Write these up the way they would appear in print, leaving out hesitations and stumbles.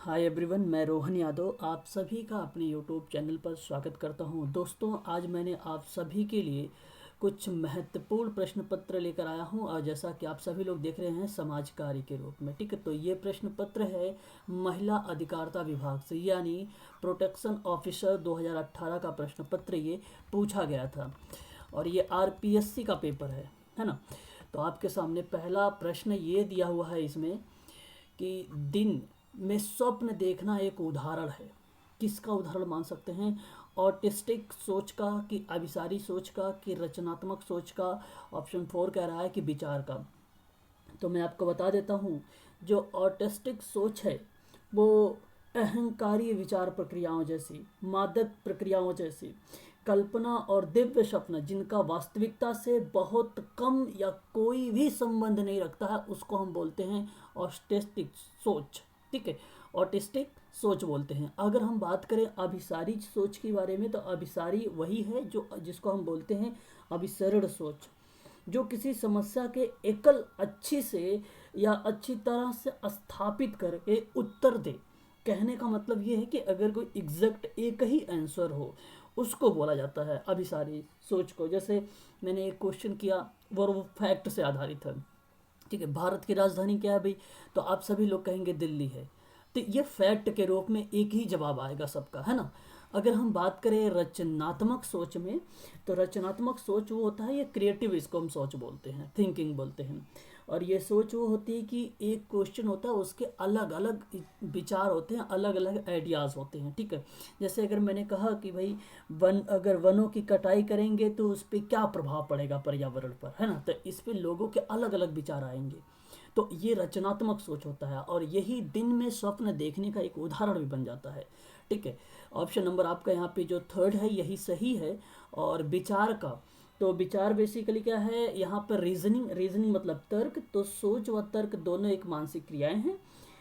Hi everyone, मैं रोहन यादव आप सभी का अपने यूट्यूब चैनल पर स्वागत करता हूं। दोस्तों, आज मैंने आप सभी के लिए कुछ महत्वपूर्ण प्रश्न पत्र लेकर आया हूं और जैसा कि आप सभी लोग देख रहे हैं समाज कार्य के रूप में। ठीक है, तो ये प्रश्न पत्र है महिला अधिकारिता विभाग से, यानी प्रोटेक्शन ऑफिसर 2018 का प्रश्न पत्र ये पूछा गया था और ये आरपीएससी का पेपर है ना। तो आपके सामने पहला प्रश्न ये दिया हुआ है इसमें कि दिन में स्वप्न देखना एक उदाहरण है। किसका उदाहरण मान सकते हैं? ऑटिस्टिक सोच का, कि अभिसारी सोच का, कि रचनात्मक सोच का। ऑप्शन 4 कह रहा है कि विचार का। तो मैं आपको बता देता हूँ, जो ऑटिस्टिक सोच है वो अहंकारी विचार प्रक्रियाओं जैसी, मादक प्रक्रियाओं जैसी कल्पना और दिव्य स्वप्न जिनका वास्तविकता से बहुत कम या कोई भी संबंध नहीं रखता है, उसको हम बोलते हैं ऑटिस्टिक सोच। ठीक है, ऑटिस्टिक सोच बोलते हैं। अगर हम बात करें अभिसारी सोच के बारे में, तो अभिसारी वही है जो जिसको हम बोलते हैं अभिसरण सोच, जो किसी समस्या के एकल अच्छी से या अच्छी तरह से स्थापित करके उत्तर दे। कहने का मतलब ये है कि अगर कोई एग्जैक्ट एक ही आंसर हो, उसको बोला जाता है अभिसारी सोच को। जैसे मैंने एक क्वेश्चन किया और वो फैक्ट से आधारित है। ठीक है, भारत की राजधानी क्या है भाई? तो आप सभी लोग कहेंगे दिल्ली है। तो ये फैक्ट के रूप में एक ही जवाब आएगा सबका, है ना। अगर हम बात करें रचनात्मक सोच में, तो रचनात्मक सोच वो होता है, ये क्रिएटिव, इसको हम सोच बोलते हैं, थिंकिंग बोलते हैं। और ये सोच वो होती है कि एक क्वेश्चन होता है, उसके अलग अलग विचार होते हैं, अलग अलग आइडियाज़ होते हैं। ठीक है, जैसे अगर मैंने कहा कि भाई अगर वनों की कटाई करेंगे तो उस पर क्या प्रभाव पड़ेगा पर्यावरण पर, है ना। तो इस पर लोगों के अलग अलग विचार आएंगे। तो ये रचनात्मक सोच होता है और यही दिन में स्वप्न देखने का एक उदाहरण भी बन जाता है। ठीक है, ऑप्शन नंबर आपका यहाँ पे जो थर्ड है यही सही है। और विचार का, तो विचार बेसिकली क्या है यहाँ पर? रीजनिंग। रीजनिंग मतलब तर्क। तो सोच व तर्क दोनों एक मानसिक क्रियाएं हैं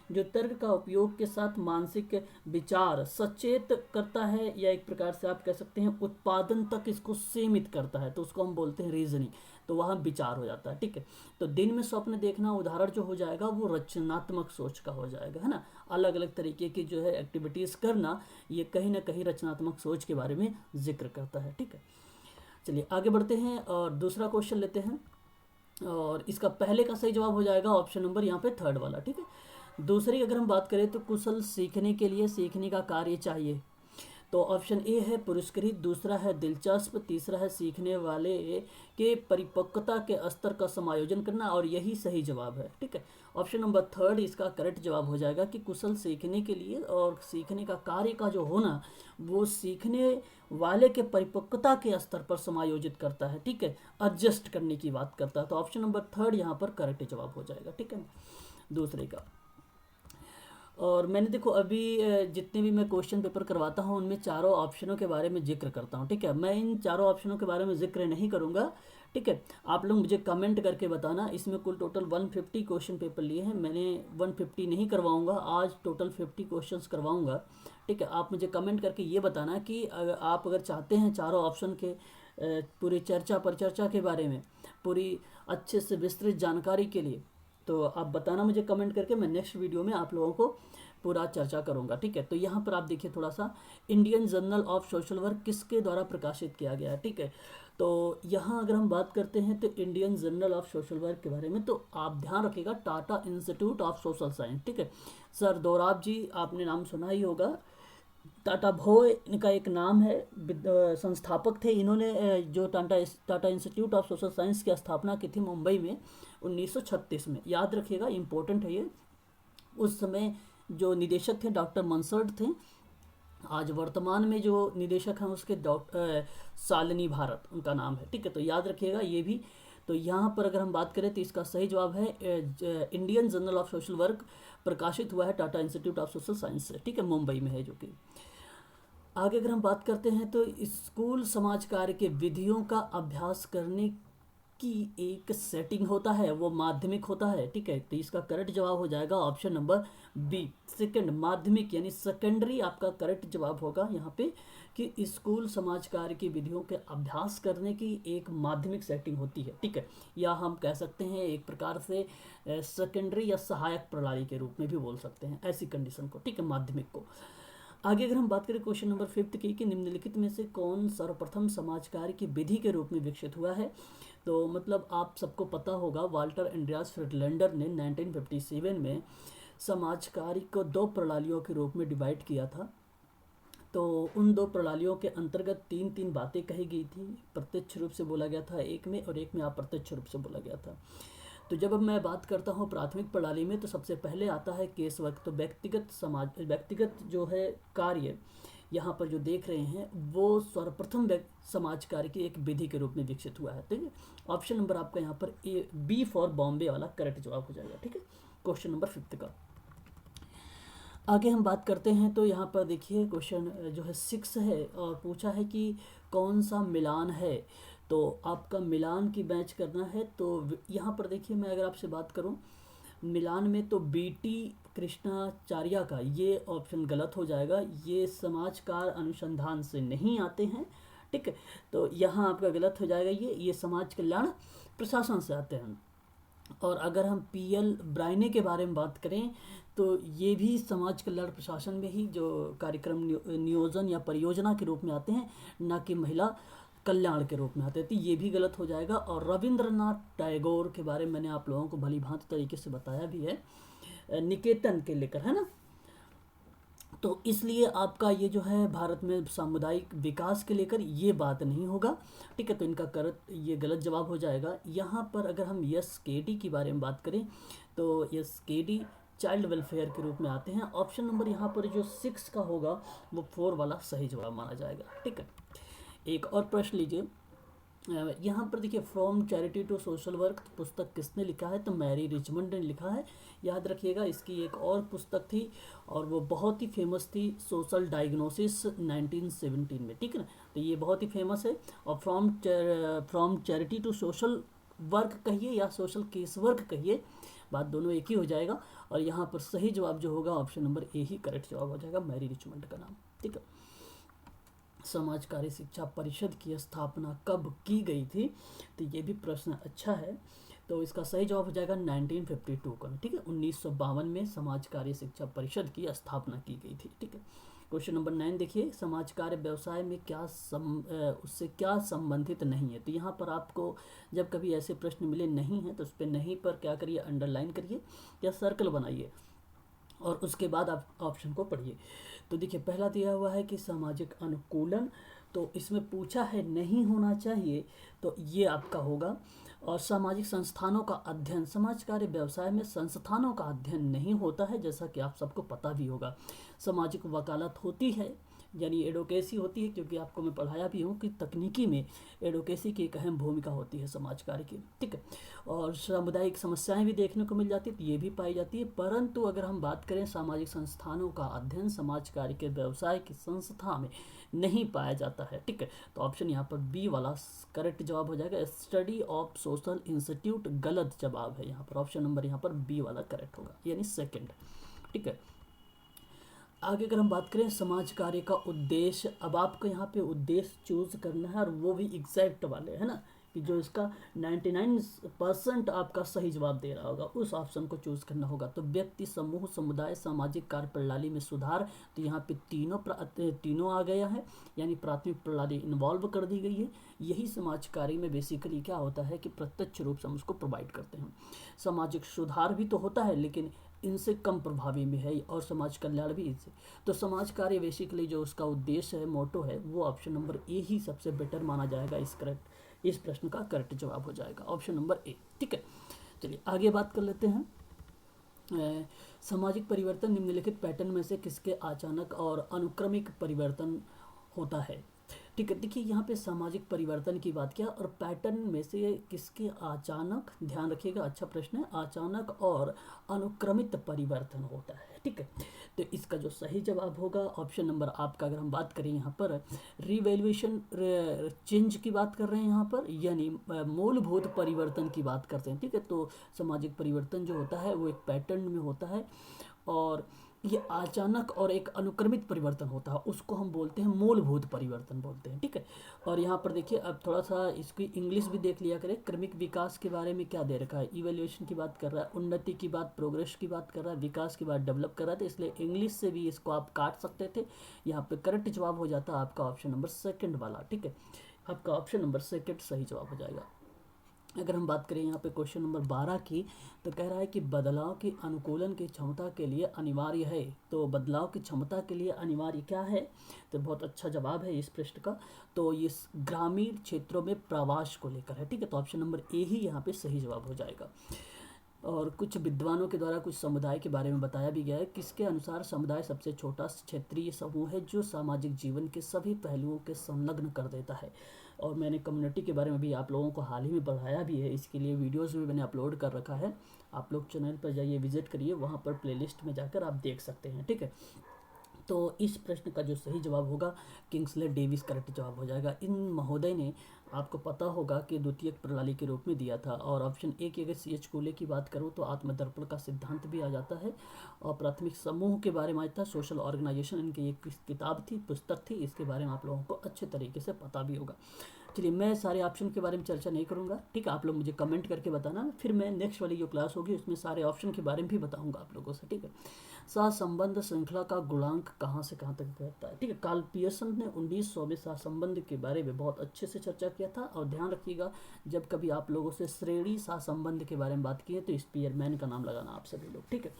जो तर्क का उपयोग के साथ मानसिक विचार सचेत करता है, या एक प्रकार से आप कह सकते हैं उत्पादन तक इसको सीमित करता है, तो उसको हम बोलते हैं रीजनिंग। तो वहाँ विचार हो जाता है। ठीक है, तो दिन में स्वप्न देखना उदाहरण जो हो जाएगा वो रचनात्मक सोच का हो जाएगा, है ना। अलग अलग तरीके की जो है एक्टिविटीज़ करना, ये कहीं ना कहीं रचनात्मक सोच के बारे में जिक्र करता है। ठीक है, चलिए आगे बढ़ते हैं और दूसरा क्वेश्चन लेते हैं। और इसका पहले का सही जवाब हो जाएगा ऑप्शन नंबर यहाँ पे थर्ड वाला। ठीक है, दूसरी अगर हम बात करें तो कुशल सीखने के लिए सीखने का कार्य चाहिए। तो ऑप्शन ए है पुरस्कृत, दूसरा है दिलचस्प, तीसरा है सीखने वाले के परिपक्वता के स्तर का समायोजन करना, और यही सही जवाब है। ठीक है, ऑप्शन नंबर थर्ड इसका करेक्ट जवाब हो जाएगा कि कुशल सीखने के लिए और सीखने का कार्य का जो होना, वो सीखने वाले के परिपक्वता के स्तर पर समायोजित करता है। ठीक है, एडजस्ट करने की बात करता है। तो ऑप्शन नंबर थर्ड यहाँ पर करेक्ट जवाब हो जाएगा। ठीक है, दूसरे का। और मैंने देखो अभी जितने भी मैं क्वेश्चन पेपर करवाता हूँ उनमें चारों ऑप्शनों के बारे में जिक्र करता हूँ। ठीक है, मैं इन चारों ऑप्शनों के बारे में जिक्र नहीं करूँगा। ठीक है, आप लोग मुझे कमेंट करके बताना। इसमें कुल टोटल 150 क्वेश्चन पेपर लिए हैं मैंने। 150 नहीं करवाऊँगा आज, टोटल 50 क्वेश्चंस करवाऊँगा। ठीक है, आप मुझे कमेंट करके ये बताना कि आप अगर चाहते हैं चारों ऑप्शन के पूरी चर्चा परिचर्चा के बारे में, पूरी अच्छे से विस्तृत जानकारी के लिए, तो आप बताना मुझे कमेंट करके। मैं नेक्स्ट वीडियो में आप लोगों को पूरा चर्चा करूंगा। ठीक है, तो यहाँ पर आप देखिए थोड़ा सा, Indian journal of social work किसके द्वारा प्रकाशित किया गया है। ठीक है, तो यहाँ अगर हम बात करते हैं तो Indian journal of social work के बारे में, तो आप ध्यान रखिएगा Tata institute of social science. ठीक है, सर दोराब जी आपने नाम सुना ही होगा। टाटा भोय इनका एक नाम है, संस्थापक थे इन्होंने। जो Tata institute of social science की स्थापना की थी मुंबई में 1936 में। याद रखिएगा, इम्पोर्टेंट है ये। उस समय जो निदेशक थे डॉक्टर मंसर्ड थे। आज वर्तमान में जो निदेशक हैं उसके डॉक्टर शालिनी भारत उनका नाम है। ठीक है, तो याद रखिएगा ये भी। तो यहाँ पर अगर हम बात करें तो इसका सही जवाब है Indian journal of social work, प्रकाशित हुआ है Tata institute of social science से। ठीक है, मुंबई में है जो कि। आगे अगर हम बात करते हैं तो स्कूल समाज कार्य के विधियों का अभ्यास करने की एक सेटिंग होता है वो माध्यमिक होता है, ठीक है। तो इसका करेक्ट जवाब हो जाएगा ऑप्शन नंबर बी, सेकंड, माध्यमिक यानी सेकेंडरी आपका करेक्ट जवाब होगा यहाँ पे, कि स्कूल समाज कार्य की विधियों के अभ्यास करने की एक माध्यमिक सेटिंग होती है, ठीक है। या हम कह सकते हैं एक प्रकार से सेकेंडरी या सहायक प्रणाली के रूप में भी बोल सकते हैं ऐसी कंडीशन को, ठीक है, माध्यमिक को। आगे अगर हम बात करें क्वेश्चन नंबर 5 की, कि निम्नलिखित में से कौन सर्वप्रथम समाज कार्य की विधि के रूप में विकसित हुआ है। तो मतलब आप सबको पता होगा वाल्टर एंड्रियास फ्रिडलैंडर ने 1957 में समाज कार्य को दो प्रणालियों के रूप में डिवाइड किया था। तो उन दो प्रणालियों के अंतर्गत तीन तीन बातें कही गई थी, प्रत्यक्ष रूप से बोला गया था एक में और एक में अप्रत्यक्ष रूप से बोला गया था। तो जब अब मैं बात करता हूँ प्राथमिक प्रणाली में, तो सबसे पहले आता है केस वर्क। तो व्यक्तिगत जो है कार्य यहाँ पर जो देख रहे हैं वो सर्वप्रथम समाज कार्य की एक विधि के रूप में विकसित हुआ है, ठीक है। ऑप्शन नंबर आपका यहाँ पर ए, बी फॉर बॉम्बे वाला करेक्ट जवाब हो जाएगा, ठीक है, क्वेश्चन नंबर 5 का। आगे हम बात करते हैं, तो यहाँ पर देखिए क्वेश्चन जो है 6 है और पूछा है कि कौन सा मिलान है। तो आपका मिलान की बैच करना है। तो यहाँ पर देखिए मैं अगर आपसे बात करूँ मिलान में, तो बीटी कृष्णाचार्य का ये ऑप्शन गलत हो जाएगा, ये समाजकार अनुसंधान से नहीं आते हैं, ठीक है। तो यहाँ आपका गलत हो जाएगा, ये समाज कल्याण प्रशासन से आते हैं। और अगर हम पीएल ब्रायने के बारे में बात करें, तो ये भी समाज कल्याण प्रशासन में ही जो कार्यक्रम नियोजन या परियोजना के रूप में आते हैं, ना कि महिला कल्याण के रूप में आते हैं, तो ये भी गलत हो जाएगा। और रविंद्रनाथ टैगोर के बारे में मैंने आप लोगों को भली भांति तरीके से बताया भी है, निकेतन के लेकर, है ना। तो इसलिए आपका ये जो है भारत में सामुदायिक विकास के लेकर ये बात नहीं होगा, ठीक है। तो इनका करेक्ट ये गलत जवाब हो जाएगा। यहाँ पर अगर हम एसकेडी के बारे में बात करें, तो एसकेडी चाइल्ड वेलफेयर के रूप में आते हैं। ऑप्शन नंबर यहाँ पर जो 6 का होगा वो 4 वाला सही जवाब माना जाएगा, ठीक है। एक और प्रश्न लीजिए, यहाँ पर देखिए from charity to social work पुस्तक किसने लिखा है। तो मैरी रिचमंड ने लिखा है। याद रखिएगा इसकी एक और पुस्तक थी और वो बहुत ही फेमस थी, सोशल डायग्नोसिस 1917 में, ठीक है ना। तो ये बहुत ही फेमस है। और from charity to social work कहिए या सोशल केस वर्क कहिए, बात दोनों एक ही हो जाएगा। और यहाँ पर सही जवाब जो होगा option number A he correct जवाब हो जाएगा, मैरी रिचमंड का नाम, ठीक है। समाज कार्य शिक्षा परिषद की स्थापना कब की गई थी। तो ये भी प्रश्न अच्छा है। तो इसका सही जवाब हो जाएगा 1952 का, ठीक है। 1952 में समाज कार्य शिक्षा परिषद की स्थापना की गई थी, ठीक है। क्वेश्चन नंबर 9 देखिए, समाज कार्य व्यवसाय में उससे क्या संबंधित नहीं है। तो यहाँ पर आपको जब कभी ऐसे प्रश्न मिले नहीं हैं, तो उस पर नहीं पर क्या करिए, अंडरलाइन करिए या सर्कल बनाइए और उसके बाद आप ऑप्शन को पढ़िए। तो देखिए पहला दिया हुआ है कि सामाजिक अनुकूलन, तो इसमें पूछा है नहीं होना चाहिए, तो ये आपका होगा। और सामाजिक संस्थानों का अध्ययन, समाज कार्य व्यवसाय में संस्थानों का अध्ययन नहीं होता है, जैसा कि आप सबको पता भी होगा। सामाजिक वकालत होती है, यानी एडवोकेसी होती है, क्योंकि आपको मैं पढ़ाया भी हूँ कि तकनीकी में एडवोकेसी की एक अहम भूमिका होती है समाज कार्य की, ठीक है। और सामुदायिक समस्याएं भी देखने को मिल जाती है, तो ये भी पाई जाती है। परंतु अगर हम बात करें सामाजिक संस्थानों का अध्ययन समाज कार्य के व्यवसाय की संस्था में नहीं पाया जाता है, ठीक है। तो ऑप्शन यहाँ पर बी वाला करेक्ट जवाब हो जाएगा, स्टडी ऑफ सोशल इंस्टीट्यूट गलत जवाब है यहाँ पर। ऑप्शन नंबर यहाँ पर बी वाला करेक्ट होगा, यानी सेकेंड, ठीक है। आगे अगर हम बात करें समाज कार्य का उद्देश्य, अब आपको यहाँ पे उद्देश्य चूज करना है और वो भी एग्जैक्ट वाले, है ना, कि जो इसका 99% आपका सही जवाब दे रहा होगा उस ऑप्शन को चूज करना होगा। तो व्यक्ति, समूह, समुदाय, सामाजिक कार्य प्रणाली में सुधार, तो यहाँ पे तीनों आ गया है, यानी प्राथमिक प्रणाली इन्वॉल्व कर दी गई है। यही समाज कार्य में बेसिकली क्या होता है कि प्रत्यक्ष रूप से हम उसको प्रोवाइड करते हैं। सामाजिक सुधार भी तो होता है लेकिन इनसे कम प्रभावी में है, और समाज कल्याण भी इनसे। तो समाज कार्य बेसिकली जो उसका उद्देश्य है, मोटो है, वो ऑप्शन नंबर ए ही सबसे बेटर माना जाएगा। इस प्रश्न का करेक्ट जवाब हो जाएगा ऑप्शन नंबर ए, ठीक है। चलिए आगे बात कर लेते हैं। सामाजिक परिवर्तन निम्नलिखित पैटर्न में से किसके अचानक और अनुक्रमिक परिवर्तन होता है, ठीक है। देखिए यहाँ पे सामाजिक परिवर्तन की बात किया और पैटर्न में से किसके अचानक, ध्यान रखिएगा, अच्छा प्रश्न है, अचानक और अनुक्रमित परिवर्तन होता है, ठीक है। तो इसका जो सही जवाब होगा ऑप्शन नंबर आपका, अगर हम बात करें यहाँ पर रिवैल्यूएशन चेंज की बात कर रहे हैं यहाँ पर, यानी मूलभूत परिवर्तन की बात करते हैं, ठीक है। तो सामाजिक परिवर्तन जो होता है वो एक पैटर्न में होता है, और ये अचानक और एक अनुक्रमित परिवर्तन होता है, उसको हम बोलते हैं मूलभूत परिवर्तन बोलते हैं, ठीक है। और यहाँ पर देखिए अब थोड़ा सा इसकी इंग्लिश भी देख लिया करें। क्रमिक विकास के बारे में क्या दे रखा है, इवैल्यूएशन की बात कर रहा है, उन्नति की बात प्रोग्रेस की बात कर रहा है, विकास की बात डेवलप कर रहा है, तो इसलिए इंग्लिश से भी इसको आप काट सकते थे। यहाँ पे करेक्ट जवाब हो जाता है आपका ऑप्शन नंबर सेकंड वाला, ठीक है। आपका ऑप्शन नंबर सेकंड सही जवाब हो जाएगा। अगर हम बात करें यहाँ पे क्वेश्चन नंबर 12 की, तो कह रहा है कि बदलाव की अनुकूलन की क्षमता के लिए अनिवार्य है। तो बदलाव की क्षमता के लिए अनिवार्य क्या है, तो बहुत अच्छा जवाब है इस प्रश्न का। तो ये ग्रामीण क्षेत्रों में प्रवास को लेकर है, ठीक है। तो ऑप्शन नंबर ए ही यहाँ पे सही जवाब हो जाएगा। और कुछ विद्वानों के द्वारा कुछ समुदाय के बारे में बताया भी गया है, किसके अनुसार समुदाय सबसे छोटा क्षेत्रीय समूह है जो सामाजिक जीवन के सभी पहलुओं के संलग्न कर देता है। और मैंने कम्युनिटी के बारे में भी आप लोगों को हाल ही में पढ़ाया भी है, इसके लिए वीडियोस भी मैंने अपलोड कर रखा है। आप लोग चैनल पर जाइए, विजिट करिए, वहाँ पर प्लेलिस्ट में जाकर आप देख सकते हैं, ठीक है। तो इस प्रश्न का जो सही जवाब होगा किंग्सले डेविस करेक्ट जवाब हो जाएगा। इन महोदय ने आपको पता होगा कि द्वितीयक प्रणाली के रूप में दिया था। और ऑप्शन ए की अगर सी.एच. कोले की बात करूँ तो आत्मदर्पण का सिद्धांत भी आ जाता है, और प्राथमिक समूह के बारे में आता है, सोशल ऑर्गेनाइजेशन, इनकी एक किताब थी, पुस्तक थी, इसके बारे में आप लोगों को अच्छे तरीके से पता भी होगा। चलिए मैं सारे ऑप्शन के बारे में चर्चा नहीं करूंगा, ठीक है। आप लोग मुझे कमेंट करके बताना, फिर मैं नेक्स्ट वाली जो क्लास होगी उसमें सारे ऑप्शन के बारे में भी बताऊंगा आप लोगों से, ठीक है। सहसंबंध श्रृंखला का गुणांक कहाँ से कहाँ तक रहता है, ठीक है। कार्ल पियर्सन ने 1900 में सहसंबंध के बारे में बहुत अच्छे से चर्चा किया था। और ध्यान रखिएगा, जब कभी आप लोगों से श्रेणी सहसंबंध के बारे में बात की है तो स्पीयरमैन का नाम लगाना आप सभी लोग, ठीक है।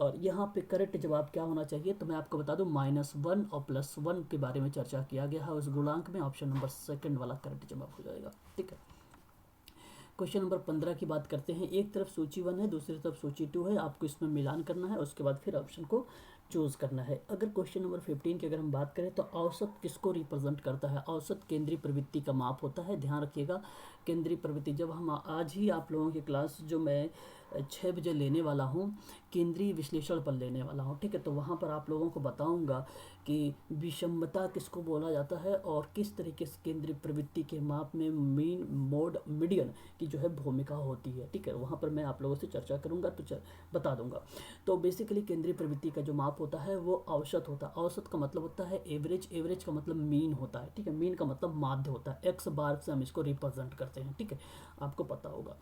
और यहाँ पे करेक्ट जवाब क्या होना चाहिए, तो मैं आपको बता दूं -1 और +1 के बारे में चर्चा किया गया है उस गुणांक में। ऑप्शन नंबर सेकंड वाला करेक्ट जवाब हो जाएगा, ठीक है। क्वेश्चन नंबर 15 की बात करते हैं। एक तरफ सूची 1 है, दूसरी तरफ सूची 2 है, आपको इसमें मिलान करना है, उसके बाद फिर ऑप्शन को चूज करना है। अगर क्वेश्चन नंबर 15 की अगर हम बात करें तो औसत किसको रिप्रेजेंट करता है, औसत केंद्रीय प्रवृत्ति का माप होता है। ध्यान रखिएगा, केंद्रीय प्रवृत्ति जब हम आज ही आप लोगों की क्लास जो मैं 6 बजे लेने वाला हूँ, केंद्रीय विश्लेषण पर लेने वाला हूँ, ठीक है। तो वहाँ पर आप लोगों को बताऊँगा कि विषमता किसको बोला जाता है और किस तरीके से केंद्रीय प्रवृत्ति के माप में मीन, मोड, मीडियन की जो है भूमिका होती है, ठीक है। वहाँ पर मैं आप लोगों से चर्चा करूँगा, तो बता दूंगा। तो बेसिकली केंद्रीय प्रवृत्ति का जो माप होता है वो औसत होता है। औसत का मतलब होता है एवरेज, एवरेज का मतलब मीन होता है, ठीक है। मीन का मतलब माध्य होता है, एक्स बार से हम इसको रिप्रेजेंट करते हैं, ठीक है, आपको पता होगा।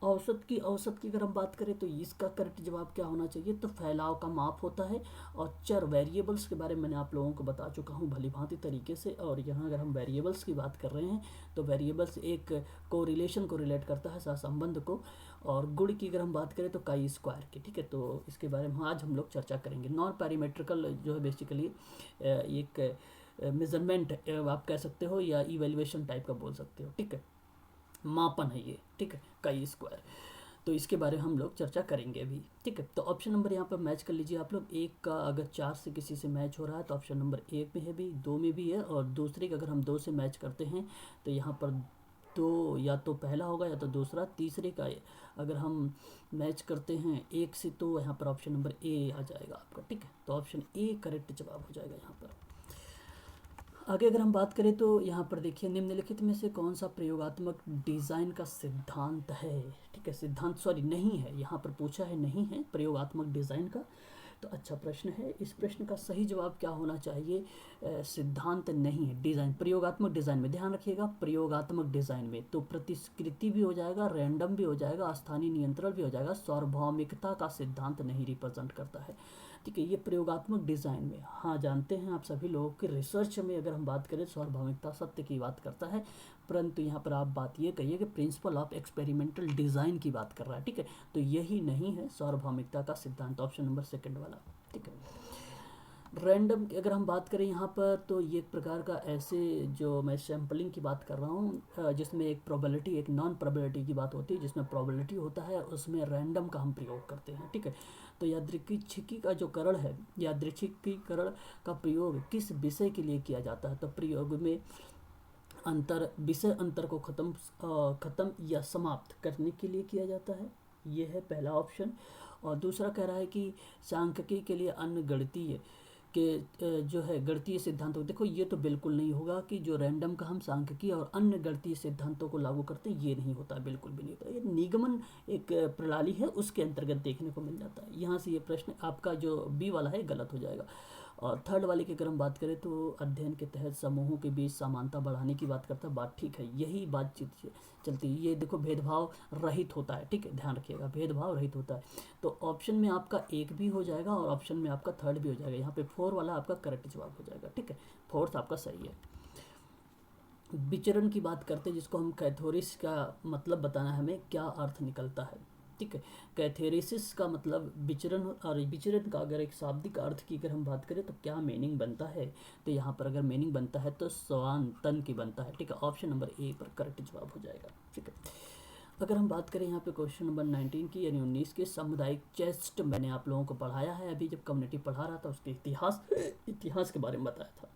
औसत की अगर हम बात करें तो इसका करेक्ट जवाब क्या होना चाहिए, तो फैलाव का माप होता है। और चर वेरिएबल्स के बारे में मैंने आप लोगों को बता चुका हूँ भली भांति तरीके से। और यहाँ अगर हम वेरिएबल्स की बात कर रहे हैं तो वेरिएबल्स एक कोरिलेशन को रिलेट करता है, सहसंबंध को। और गुण की अगर हम बात करें तो काई स्क्वायर की, ठीक है। तो इसके बारे में आज हम लोग चर्चा करेंगे। नॉन पैरामीट्रिकल जो है बेसिकली एक मेजरमेंट आप कह सकते हो, या इवेल्युएशन टाइप का बोल सकते हो, ठीक है, मापन है ये, ठीक है, काई स्क्वायर। तो इसके बारे में हम लोग चर्चा करेंगे अभी, ठीक है। तो ऑप्शन नंबर यहाँ पर मैच कर लीजिए आप लोग। एक का अगर 4 से किसी से मैच हो रहा है तो ऑप्शन नंबर 1 में है भी, 2 में भी है, और दूसरे का अगर हम 2 से मैच करते हैं तो यहाँ पर 2 या तो पहला होगा या तो दूसरा। तीसरे का अगर हम मैच करते हैं 1 से तो यहाँ पर ऑप्शन नंबर ए आ जाएगा आपका, ठीक है। तो ऑप्शन ए करेक्ट जवाब हो जाएगा यहाँ पर। आगे अगर हम बात करें तो यहाँ पर देखिए, निम्नलिखित में से कौन सा प्रयोगात्मक डिज़ाइन का सिद्धांत है, ठीक है। सिद्धांत सॉरी नहीं है, यहाँ पर पूछा है नहीं है प्रयोगात्मक डिज़ाइन का, तो अच्छा प्रश्न है। इस प्रश्न का सही जवाब क्या होना चाहिए, सिद्धांत नहीं है, डिज़ाइन, प्रयोगात्मक डिज़ाइन में। ध्यान रखिएगा, प्रयोगात्मक डिज़ाइन में तो प्रतिस्कृति भी हो जाएगा, रैंडम भी हो जाएगा, स्थानीय नियंत्रण भी हो जाएगा, सार्वभौमिकता का सिद्धांत नहीं रिप्रेजेंट करता है, ठीक है। ये प्रयोगात्मक डिज़ाइन में, हाँ जानते हैं आप सभी लोगों के रिसर्च में अगर हम बात करें सार्वभौमिकता सत्य की बात करता है, परंतु यहाँ पर आप बात ये कहिए कि प्रिंसिपल ऑफ एक्सपेरिमेंटल डिज़ाइन की बात कर रहा है, ठीक है। तो यही नहीं है सार्वभौमिकता का सिद्धांत, ऑप्शन नंबर सेकंड वाला, ठीक है। रैंडम की अगर हम बात करें यहाँ पर तो ये एक प्रकार का ऐसे जो मैं सैम्पलिंग की बात कर रहा हूँ जिसमें एक प्रोबेबिलिटी, एक नॉन प्रोबेबिलिटी की बात होती है, जिसमें प्रोबेबिलिटी होता है उसमें रैंडम का हम प्रयोग करते हैं, ठीक है। तो यादृच्छिकी का जो करण है, यादृच्छिकीकरण का प्रयोग किस विषय के लिए किया जाता है, तो प्रयोग में विषय अंतर को खत्म या समाप्त करने के लिए किया जाता है, ये है पहला ऑप्शन। और दूसरा कह रहा है कि सांख्यिकी के लिए अन्य गणितीय के जो है गणितीय सिद्धांतों, देखो ये तो बिल्कुल नहीं होगा कि जो रैंडम का हम सांख्यिकी और अन्य गणितीय सिद्धांतों को लागू करते हैं, ये नहीं होता, बिल्कुल भी नहीं होता। ये निगमन एक प्रणाली है, उसके अंतर्गत देखने को मिल जाता है। यहाँ से ये प्रश्न आपका जो बी वाला है गलत हो जाएगा। और थर्ड वाले की अगर हम बात करें तो अध्ययन के तहत समूहों के बीच समानता बढ़ाने की बात करता है, बात ठीक है, यही बातचीत चलती है। ये देखो भेदभाव रहित होता है, ठीक है, ध्यान रखिएगा, भेदभाव रहित होता है। तो ऑप्शन में आपका एक भी हो जाएगा और ऑप्शन में आपका थर्ड भी हो जाएगा। यहाँ पे 4 वाला आपका करेक्ट जवाब हो जाएगा, ठीक है, फोर्थ आपका सही है। विचरण की बात करते हैं, जिसको हम कैथोरिस का मतलब बताना है हमें, क्या अर्थ निकलता है, ठीक है। कैथेरिसिस का मतलब विचरण, और विचरण का अगर एक शाब्दिक अर्थ की अगर हम बात करें तो क्या मीनिंग बनता है, तो यहाँ पर अगर मीनिंग बनता है तो स्वान तन की बनता है, ठीक है। ऑप्शन नंबर ए पर करेक्ट जवाब हो जाएगा, ठीक है। अगर हम बात करें यहाँ पे क्वेश्चन नंबर 19 की, यानी 19 के, सामुदायिक चेस्ट मैंने आप लोगों को पढ़ाया है अभी, जब कम्युनिटी पढ़ा रहा था उसके इतिहास के बारे में बताया था।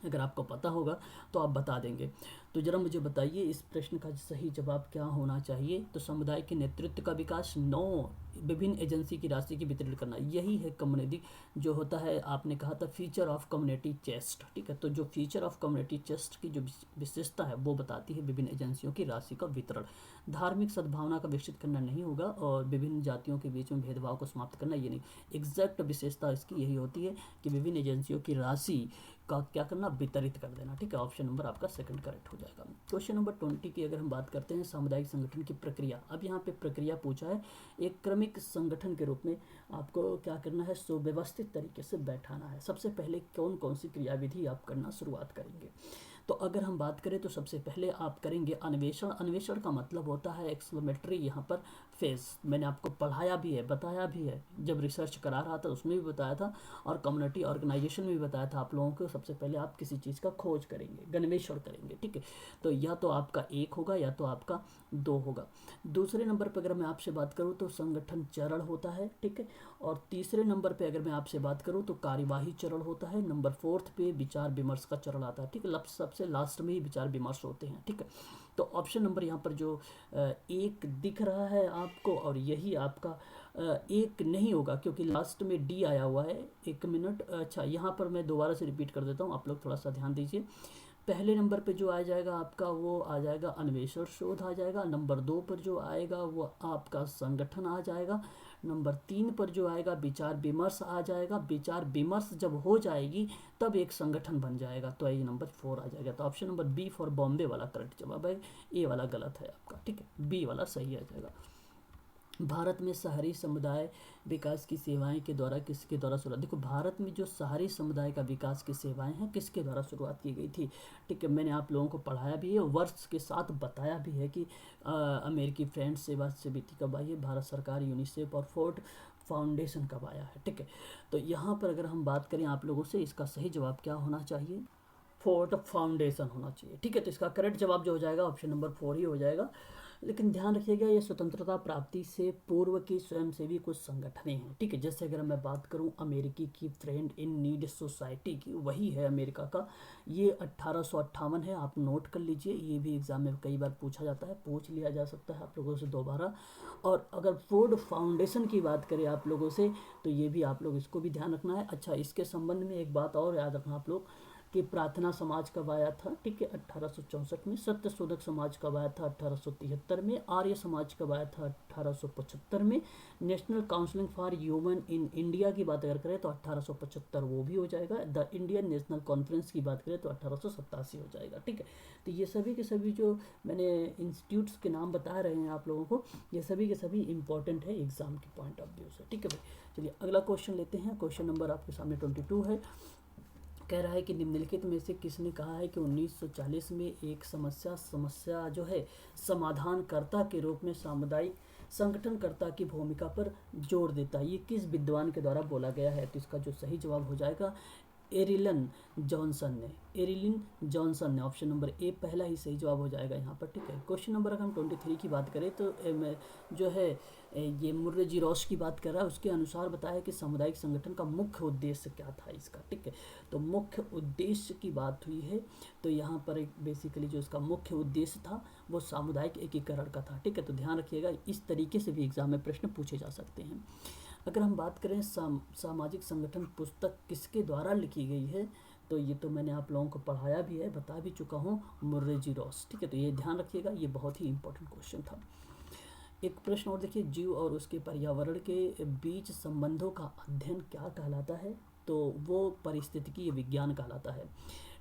अगर आपको पता होगा तो आप बता देंगे। तो जरा मुझे बताइए इस प्रश्न का सही जवाब क्या होना चाहिए। तो समुदाय के नेतृत्व का विकास, 9 विभिन्न एजेंसी की राशि की वितरण करना, यही है कम्युनिटी जो होता है। आपने कहा था फीचर ऑफ कम्युनिटी चेस्ट, ठीक है। तो जो फीचर ऑफ कम्युनिटी चेस्ट की जो विशेषता है वो बताती है विभिन्न एजेंसियों की राशि का वितरण। धार्मिक सद्भावना का विकसित करना नहीं होगा, और विभिन्न जातियों के बीच में भेदभाव को समाप्त करना, ये नहीं। एग्जैक्ट विशेषता इसकी यही होती है कि विभिन्न एजेंसियों की राशि का क्या करना, वितरित कर देना, ठीक है। ऑप्शन नंबर आपका सेकंड करेक्ट हो जाएगा। क्वेश्चन नंबर 20 की अगर हम बात करते हैं, सामुदायिक संगठन की प्रक्रिया। अब यहाँ पे प्रक्रिया पूछा है, एक क्रमिक संगठन के रूप में आपको क्या करना है, सुव्यवस्थित तरीके से बैठाना है। सबसे पहले कौन कौन सी क्रियाविधि आप करना शुरुआत करेंगे। तो अगर हम बात करें तो सबसे पहले आप करेंगे अन्वेषण। अन्वेषण का मतलब होता है एक्सप्लोरेटरी, यहाँ पर फेज, मैंने आपको पढ़ाया भी है, बताया भी है, जब रिसर्च करा रहा था उसमें भी बताया था, और कम्युनिटी ऑर्गेनाइजेशन में भी बताया था आप लोगों को। सबसे पहले आप किसी चीज़ का खोज करेंगे, अन्वेषण करेंगे, ठीक है। तो या तो आपका 1 होगा या तो आपका 2 होगा। दूसरे नंबर पर अगर मैं आपसे बात करूँ तो संगठन चरण होता है, ठीक है। और तीसरे नंबर पे अगर मैं आपसे बात करूं तो कार्यवाही चरण होता है। नंबर 4 पे विचार विमर्श का चरण आता है, ठीक है। सबसे लास्ट में ही विचार विमर्श होते हैं, ठीक है। तो ऑप्शन नंबर यहाँ पर जो 1 दिख रहा है आपको, और यही आपका 1 नहीं होगा क्योंकि लास्ट में डी आया हुआ है। 1 मिनट, अच्छा यहाँ पर मैं दोबारा से रिपीट कर देता हूँ, आप लोग थोड़ा सा ध्यान दीजिए। पहले नंबर पे जो आ जाएगा आपका, वो आ जाएगा अन्वेषण शोध आ जाएगा। नंबर 2 पर जो आएगा वो आपका संगठन आ जाएगा। नंबर 3 पर जो आएगा विचार विमर्श आ जाएगा। विचार विमर्श जब हो जाएगी तब एक संगठन बन जाएगा, तो ये नंबर 4 आ जाएगा। तो option number B for Bombay वाला करेक्ट जवाब है, ए वाला गलत है आपका, ठीक है, बी वाला सही आ जाएगा। भारत में शहरी समुदाय विकास की सेवाएं के द्वारा किसके द्वारा शुरुआत, देखो भारत में जो शहरी समुदाय का विकास की सेवाएं हैं किसके द्वारा शुरुआत की गई थी, ठीक है। मैंने आप लोगों को पढ़ाया भी है, वर्ष के साथ बताया भी है कि अमेरिकी फ्रेंड्स सेवा समिति कब आई है, भारत सरकार, यूनिसेफ और फोर्ड फाउंडेशन कब आया है, ठीक है। तो यहाँ पर अगर हम बात करें आप लोगों से, इसका सही जवाब क्या होना चाहिए, फोर्ड फाउंडेशन होना चाहिए, ठीक है। तो इसका करेक्ट जवाब जो हो जाएगा ऑप्शन नंबर 4 ही हो जाएगा। लेकिन ध्यान रखिएगा ये स्वतंत्रता प्राप्ति से पूर्व की स्वयंसेवी कुछ संगठनें हैं, ठीक है। जैसे अगर मैं बात करूं अमेरिकी की फ्रेंड इन नीड सोसाइटी की, वही है अमेरिका का, ये 1858 है, आप नोट कर लीजिए। ये भी एग्जाम में कई बार पूछा जाता है, पूछ लिया जा सकता है आप लोगों से दोबारा। और अगर फोर्ड फाउंडेशन की बात करें आप लोगों से, तो ये भी आप लोग इसको भी ध्यान रखना है। अच्छा, इसके संबंध में एक बात और याद रखना आप लोग कि प्रार्थना समाज कब आया था, ठीक है, 1864 में। सत्य शोधक समाज कब आया था, 1873 में। आर्य समाज कब आया था, 1875 में। National counselling for human in India की बात अगर करें तो 1875 वो भी हो जाएगा। द इंडियन नेशनल कॉन्फ्रेंस की बात करें तो 1887 हो जाएगा, ठीक है। तो ये सभी के सभी जो मैंने इंस्टीट्यूट्स के नाम बता रहे हैं आप लोगों को, ये सभी के सभी इंपॉर्टेंट है एग्जाम के पॉइंट ऑफ व्यू से, ठीक है भाई। चलिए अगला क्वेश्चन लेते हैं। क्वेश्चन नंबर आपके सामने 22 है। कह रहा है कि निम्नलिखित में से किसने कहा है कि 1940 में एक समस्या जो है समाधानकर्ता के रूप में सामुदायिक संगठनकर्ता की भूमिका पर जोर देता है। ये किस विद्वान के द्वारा बोला गया है, तो इसका जो सही जवाब हो जाएगा एरिलन जॉनसन ने, एरिलिन जॉनसन ने। ऑप्शन नंबर ए पहला ही सही जवाब हो जाएगा यहाँ पर, ठीक है। क्वेश्चन नंबर अगर हम 23 की बात करें तो जो है ये मुर्रे जी रॉस की बात कर रहा है, उसके अनुसार बताया कि सामुदायिक संगठन का मुख्य उद्देश्य क्या था इसका, ठीक है। तो मुख्य उद्देश्य की बात हुई है तो यहाँ पर एक बेसिकली जो इसका मुख्य उद्देश्य था वो सामुदायिक एकीकरण का था, ठीक है। तो ध्यान रखिएगा, इस तरीके से भी एग्जाम में प्रश्न पूछे जा सकते हैं। अगर हम बात करें सामाजिक संगठन पुस्तक किसके द्वारा लिखी गई है, तो ये तो मैंने आप लोगों को पढ़ाया भी है, बता भी चुका हूँ, मुर्रे जी रॉस, ठीक है। तो ये ध्यान रखिएगा, ये बहुत ही इंपॉर्टेंट क्वेश्चन था। एक प्रश्न और देखिए, जीव और उसके पर्यावरण के बीच संबंधों का अध्ययन क्या कहलाता है, तो वो पारिस्थितिकी विज्ञान कहलाता है।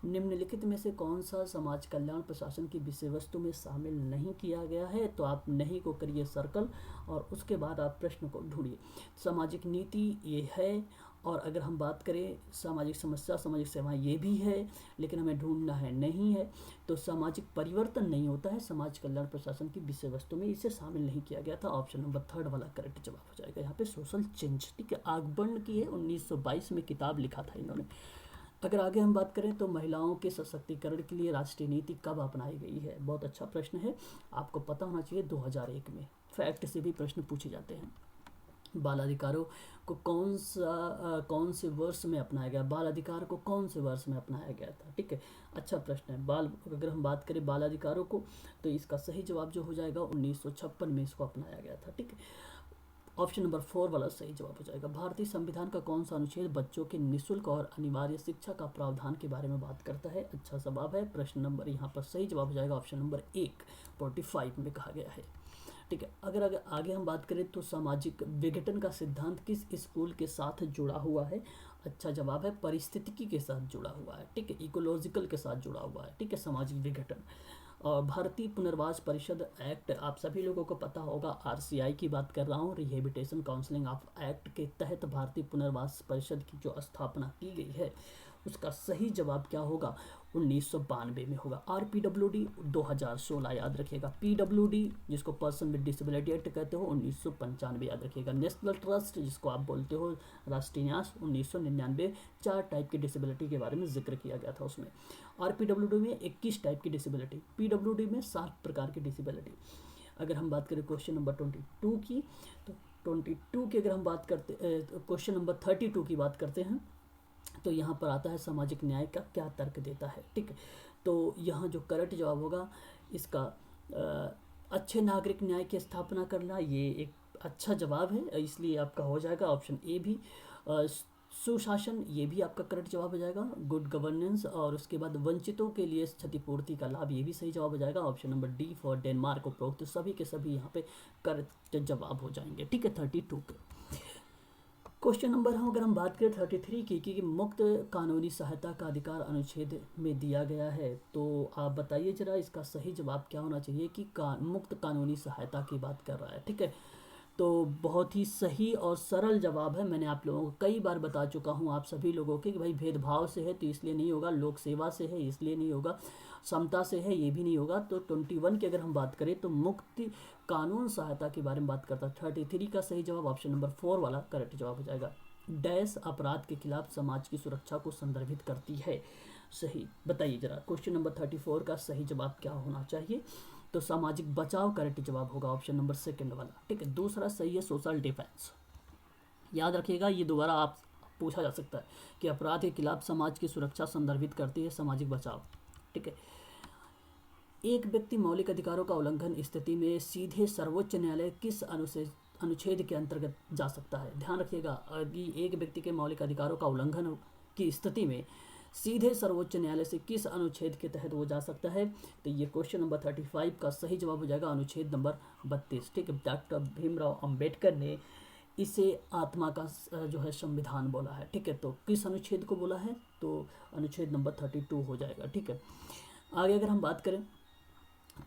निम्नलिखित में से कौन सा समाज कल्याण प्रशासन की विषय वस्तु में शामिल नहीं किया गया है, तो आप नहीं को करिए सर्कल और उसके बाद आप प्रश्न को ढूंढिए। सामाजिक नीति ये है, और अगर हम बात करें सामाजिक समस्या सामाजिक सेवा ये भी है, लेकिन हमें ढूंढना है नहीं है। तो सामाजिक परिवर्तन नहीं होता है समाज कल्याण प्रशासन की विषय वस्तु में, इसे शामिल नहीं किया गया था। ऑप्शन नंबर 3 वाला करेक्ट जवाब हो जाएगा यहाँ पे, सोशल चेंज, ठीक है। आगबन की है, 1922 में किताब लिखा था इन्होंने। अगर आगे हम बात करें तो महिलाओं के सशक्तिकरण के लिए राष्ट्रीय नीति कब अपनाई गई है, बहुत अच्छा प्रश्न है, आपको पता होना चाहिए। 2001 में, फैक्ट से भी प्रश्न पूछे जाते हैं। बाल अधिकारों को कौन से वर्ष में अपनाया गया, बाल अधिकार को कौन से वर्ष में अपनाया गया था, ठीक है। अच्छा प्रश्न है। अगर हम बात करें बाल अधिकारों को, तो इसका सही जवाब जो हो जाएगा 1956 में इसको अपनाया गया था, ठीक है। ऑप्शन नंबर 4 वाला सही जवाब हो जाएगा। भारतीय संविधान का कौन सा अनुच्छेद बच्चों के निःशुल्क और अनिवार्य शिक्षा का प्रावधान के बारे में बात करता है, अच्छा जवाब है। प्रश्न नंबर यहाँ पर सही जवाब हो जाएगा ऑप्शन नंबर 1, 45 में कहा गया है, ठीक है। अगर आगे हम बात करें तो सामाजिक विघटन का सिद्धांत किस स्कूल के साथ जुड़ा हुआ है, अच्छा जवाब है पारिस्थितिकी के साथ जुड़ा हुआ है, ठीक है। इकोलॉजिकल के साथ जुड़ा हुआ है, ठीक है, सामाजिक विघटन। और भारतीय पुनर्वास परिषद एक्ट, आप सभी लोगों को पता होगा, आरसीआई की बात कर रहा हूँ, रिहेबिटेशन काउंसलिंग ऑफ एक्ट के तहत भारतीय पुनर्वास परिषद की जो स्थापना की गई है, उसका सही जवाब क्या होगा, 1992 में होगा। RPWD 2016 याद रखिएगा। PWD जिसको पर्सन विद डिसेबिलिटी एक्ट कहते हो, 1995 याद रखिएगा। नेशनल ट्रस्ट जिसको आप बोलते हो राष्ट्रीय न्यास, 1999। 4 टाइप की डिसेबिलिटी के बारे में जिक्र किया गया था उसमें। RPWD में 21 टाइप की डिसेबिलिटी, PWD में 7 प्रकार की डिसेबिलिटी। अगर हम बात करें क्वेश्चन नंबर 22 की, तो 22 की अगर हम बात करते, क्वेश्चन नंबर 32 की बात करते हैं, तो यहाँ पर आता है सामाजिक न्याय का क्या तर्क देता है, ठीक है। तो यहाँ जो करेक्ट जवाब होगा इसका अच्छे नागरिक न्याय की स्थापना करना, ये एक अच्छा जवाब है, इसलिए आपका हो जाएगा ऑप्शन ए भी। सुशासन, ये भी आपका करेक्ट जवाब हो जाएगा। गुड गवर्नेंस, और उसके बाद वंचितों के लिए क्षतिपूर्ति का लाभ, ये भी सही जवाब हो जाएगा। Option number D for Denmark उपरोक्त, तो सभी के सभी यहाँ पे करेक्ट जवाब हो जाएंगे, ठीक है, 32 के। क्वेश्चन नंबर अगर हम बात करें 33 की कि मुक्त कानूनी सहायता का अधिकार अनुच्छेद में दिया गया है, तो आप बताइए जरा इसका सही जवाब क्या होना चाहिए कि मुक्त कानूनी सहायता की बात कर रहा है, ठीक है। तो बहुत ही सही और सरल जवाब है, मैंने आप लोगों को कई बार बता चुका हूँ आप सभी लोगों के कि भाई भेदभाव से है तो इसलिए नहीं होगा, लोक सेवा से है इसलिए नहीं होगा, समता से है ये भी नहीं होगा। तो 21 की अगर हम बात करें तो मुक्ति कानून सहायता के बारे में बात करता है। 33 का सही जवाब ऑप्शन नंबर 4 वाला करेक्ट जवाब हो जाएगा। डैश अपराध के खिलाफ समाज की सुरक्षा को संदर्भित करती है, सही बताइए जरा। क्वेश्चन नंबर 34 का सही जवाब क्या होना चाहिए, तो सामाजिक बचाव करेक्ट जवाब होगा ऑप्शन नंबर 2 वाला, ठीक है। दूसरा सही है सोशल डिफेंस, याद रखिएगा ये दोबारा आप पूछा जा सकता है कि अपराध के खिलाफ समाज की सुरक्षा संदर्भित करती है सामाजिक बचाव, ठीक है। एक व्यक्ति मौलिक अधिकारों का उल्लंघन स्थिति में सीधे सर्वोच्च न्यायालय किस अनुच्छेद के अंतर्गत जा सकता है, ध्यान रखिएगा। यदि एक व्यक्ति के मौलिक अधिकारों का उल्लंघन की स्थिति में सीधे सर्वोच्च न्यायालय से किस अनुच्छेद के तहत वो जा सकता है, तो ये क्वेश्चन नंबर 35 का सही जवाब हो जाएगा अनुच्छेद नंबर 32, ठीक है। डॉक्टर भीमराव अंबेडकर ने इसे आत्मा का जो है संविधान बोला है, ठीक है। तो किस अनुच्छेद को बोला है, तो अनुच्छेद नंबर 32 हो जाएगा, ठीक है। आगे अगर हम बात करें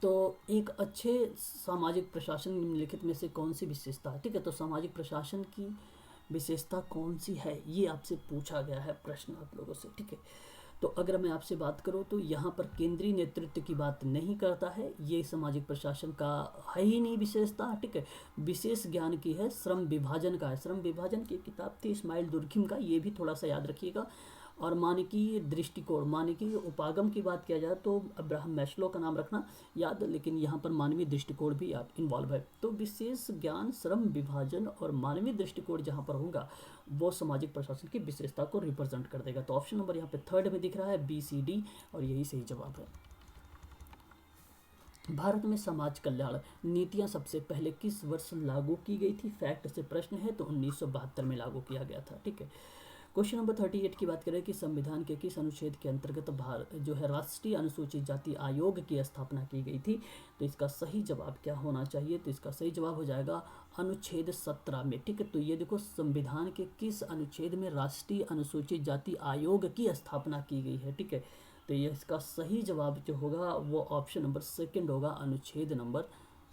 तो एक अच्छे सामाजिक प्रशासन निम्नलिखित में से कौन सी विशेषता है, ठीक है। तो सामाजिक प्रशासन की विशेषता कौन सी है, ये आपसे पूछा गया है प्रश्न आप लोगों से, ठीक है। तो अगर मैं आपसे बात करूं तो यहाँ पर केंद्रीय नेतृत्व की बात नहीं करता है, ये सामाजिक प्रशासन का है ही नहीं विशेषता, ठीक है। विशेष ज्ञान की है, श्रम विभाजन का है। श्रम विभाजन की किताब थी इस्माइल दुर्खिम का, ये भी थोड़ा सा याद रखिएगा। और मानकीय दृष्टिकोण, मानकीय उपागम की बात किया जाए तो अब्राहम मैस्लो का नाम रखना याद, लेकिन यहाँ पर मानवीय दृष्टिकोण भी इन्वॉल्व है। तो विशेष ज्ञान, श्रम विभाजन और मानवीय दृष्टिकोण जहाँ पर होगा वो सामाजिक प्रशासन की विशेषता को रिप्रेजेंट कर देगा। तो ऑप्शन नंबर यहाँ पे थर्ड में दिख रहा है BCD, और यही सही जवाब है। भारत में समाज कल्याण नीतियां सबसे पहले किस वर्ष लागू की गई थी? फैक्ट से प्रश्न है, तो 1972 में लागू किया गया था। ठीक है, क्वेश्चन नंबर 38 की बात करें कि संविधान के किस अनुच्छेद के अंतर्गत जो है राष्ट्रीय अनुसूचित जाति आयोग की स्थापना की गई थी? तो इसका सही जवाब क्या होना चाहिए? तो इसका सही जवाब हो जाएगा अनुच्छेद 17 में। ठीक है, तो ये देखो संविधान के किस अनुच्छेद में राष्ट्रीय अनुसूचित जाति आयोग की स्थापना की गई है। ठीक है, तो ये इसका सही जवाब जो होगा वो ऑप्शन नंबर सेकंड होगा, अनुच्छेद नंबर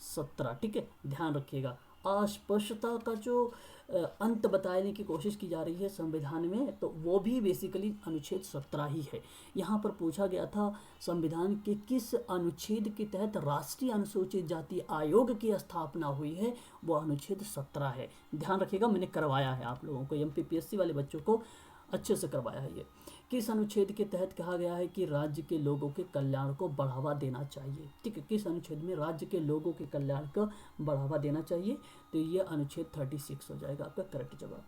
17। ठीक है, ध्यान रखिएगा। अस्पष्टता का जो अंत बताने की कोशिश की जा रही है संविधान में, तो वो भी बेसिकली अनुच्छेद 17 ही है। यहाँ पर पूछा गया था संविधान के किस अनुच्छेद के तहत राष्ट्रीय अनुसूचित जाति आयोग की स्थापना हुई है, वो अनुच्छेद 17 है। ध्यान रखिएगा, मैंने करवाया है आप लोगों को, MPPSC वाले बच्चों को अच्छे से करवाया है। ये किस अनुच्छेद के तहत कहा गया है कि राज्य के लोगों के कल्याण को बढ़ावा देना चाहिए? ठीक है, किस अनुच्छेद में राज्य के लोगों के कल्याण को बढ़ावा देना चाहिए? तो ये अनुच्छेद 36 हो जाएगा आपका करेक्ट जवाब।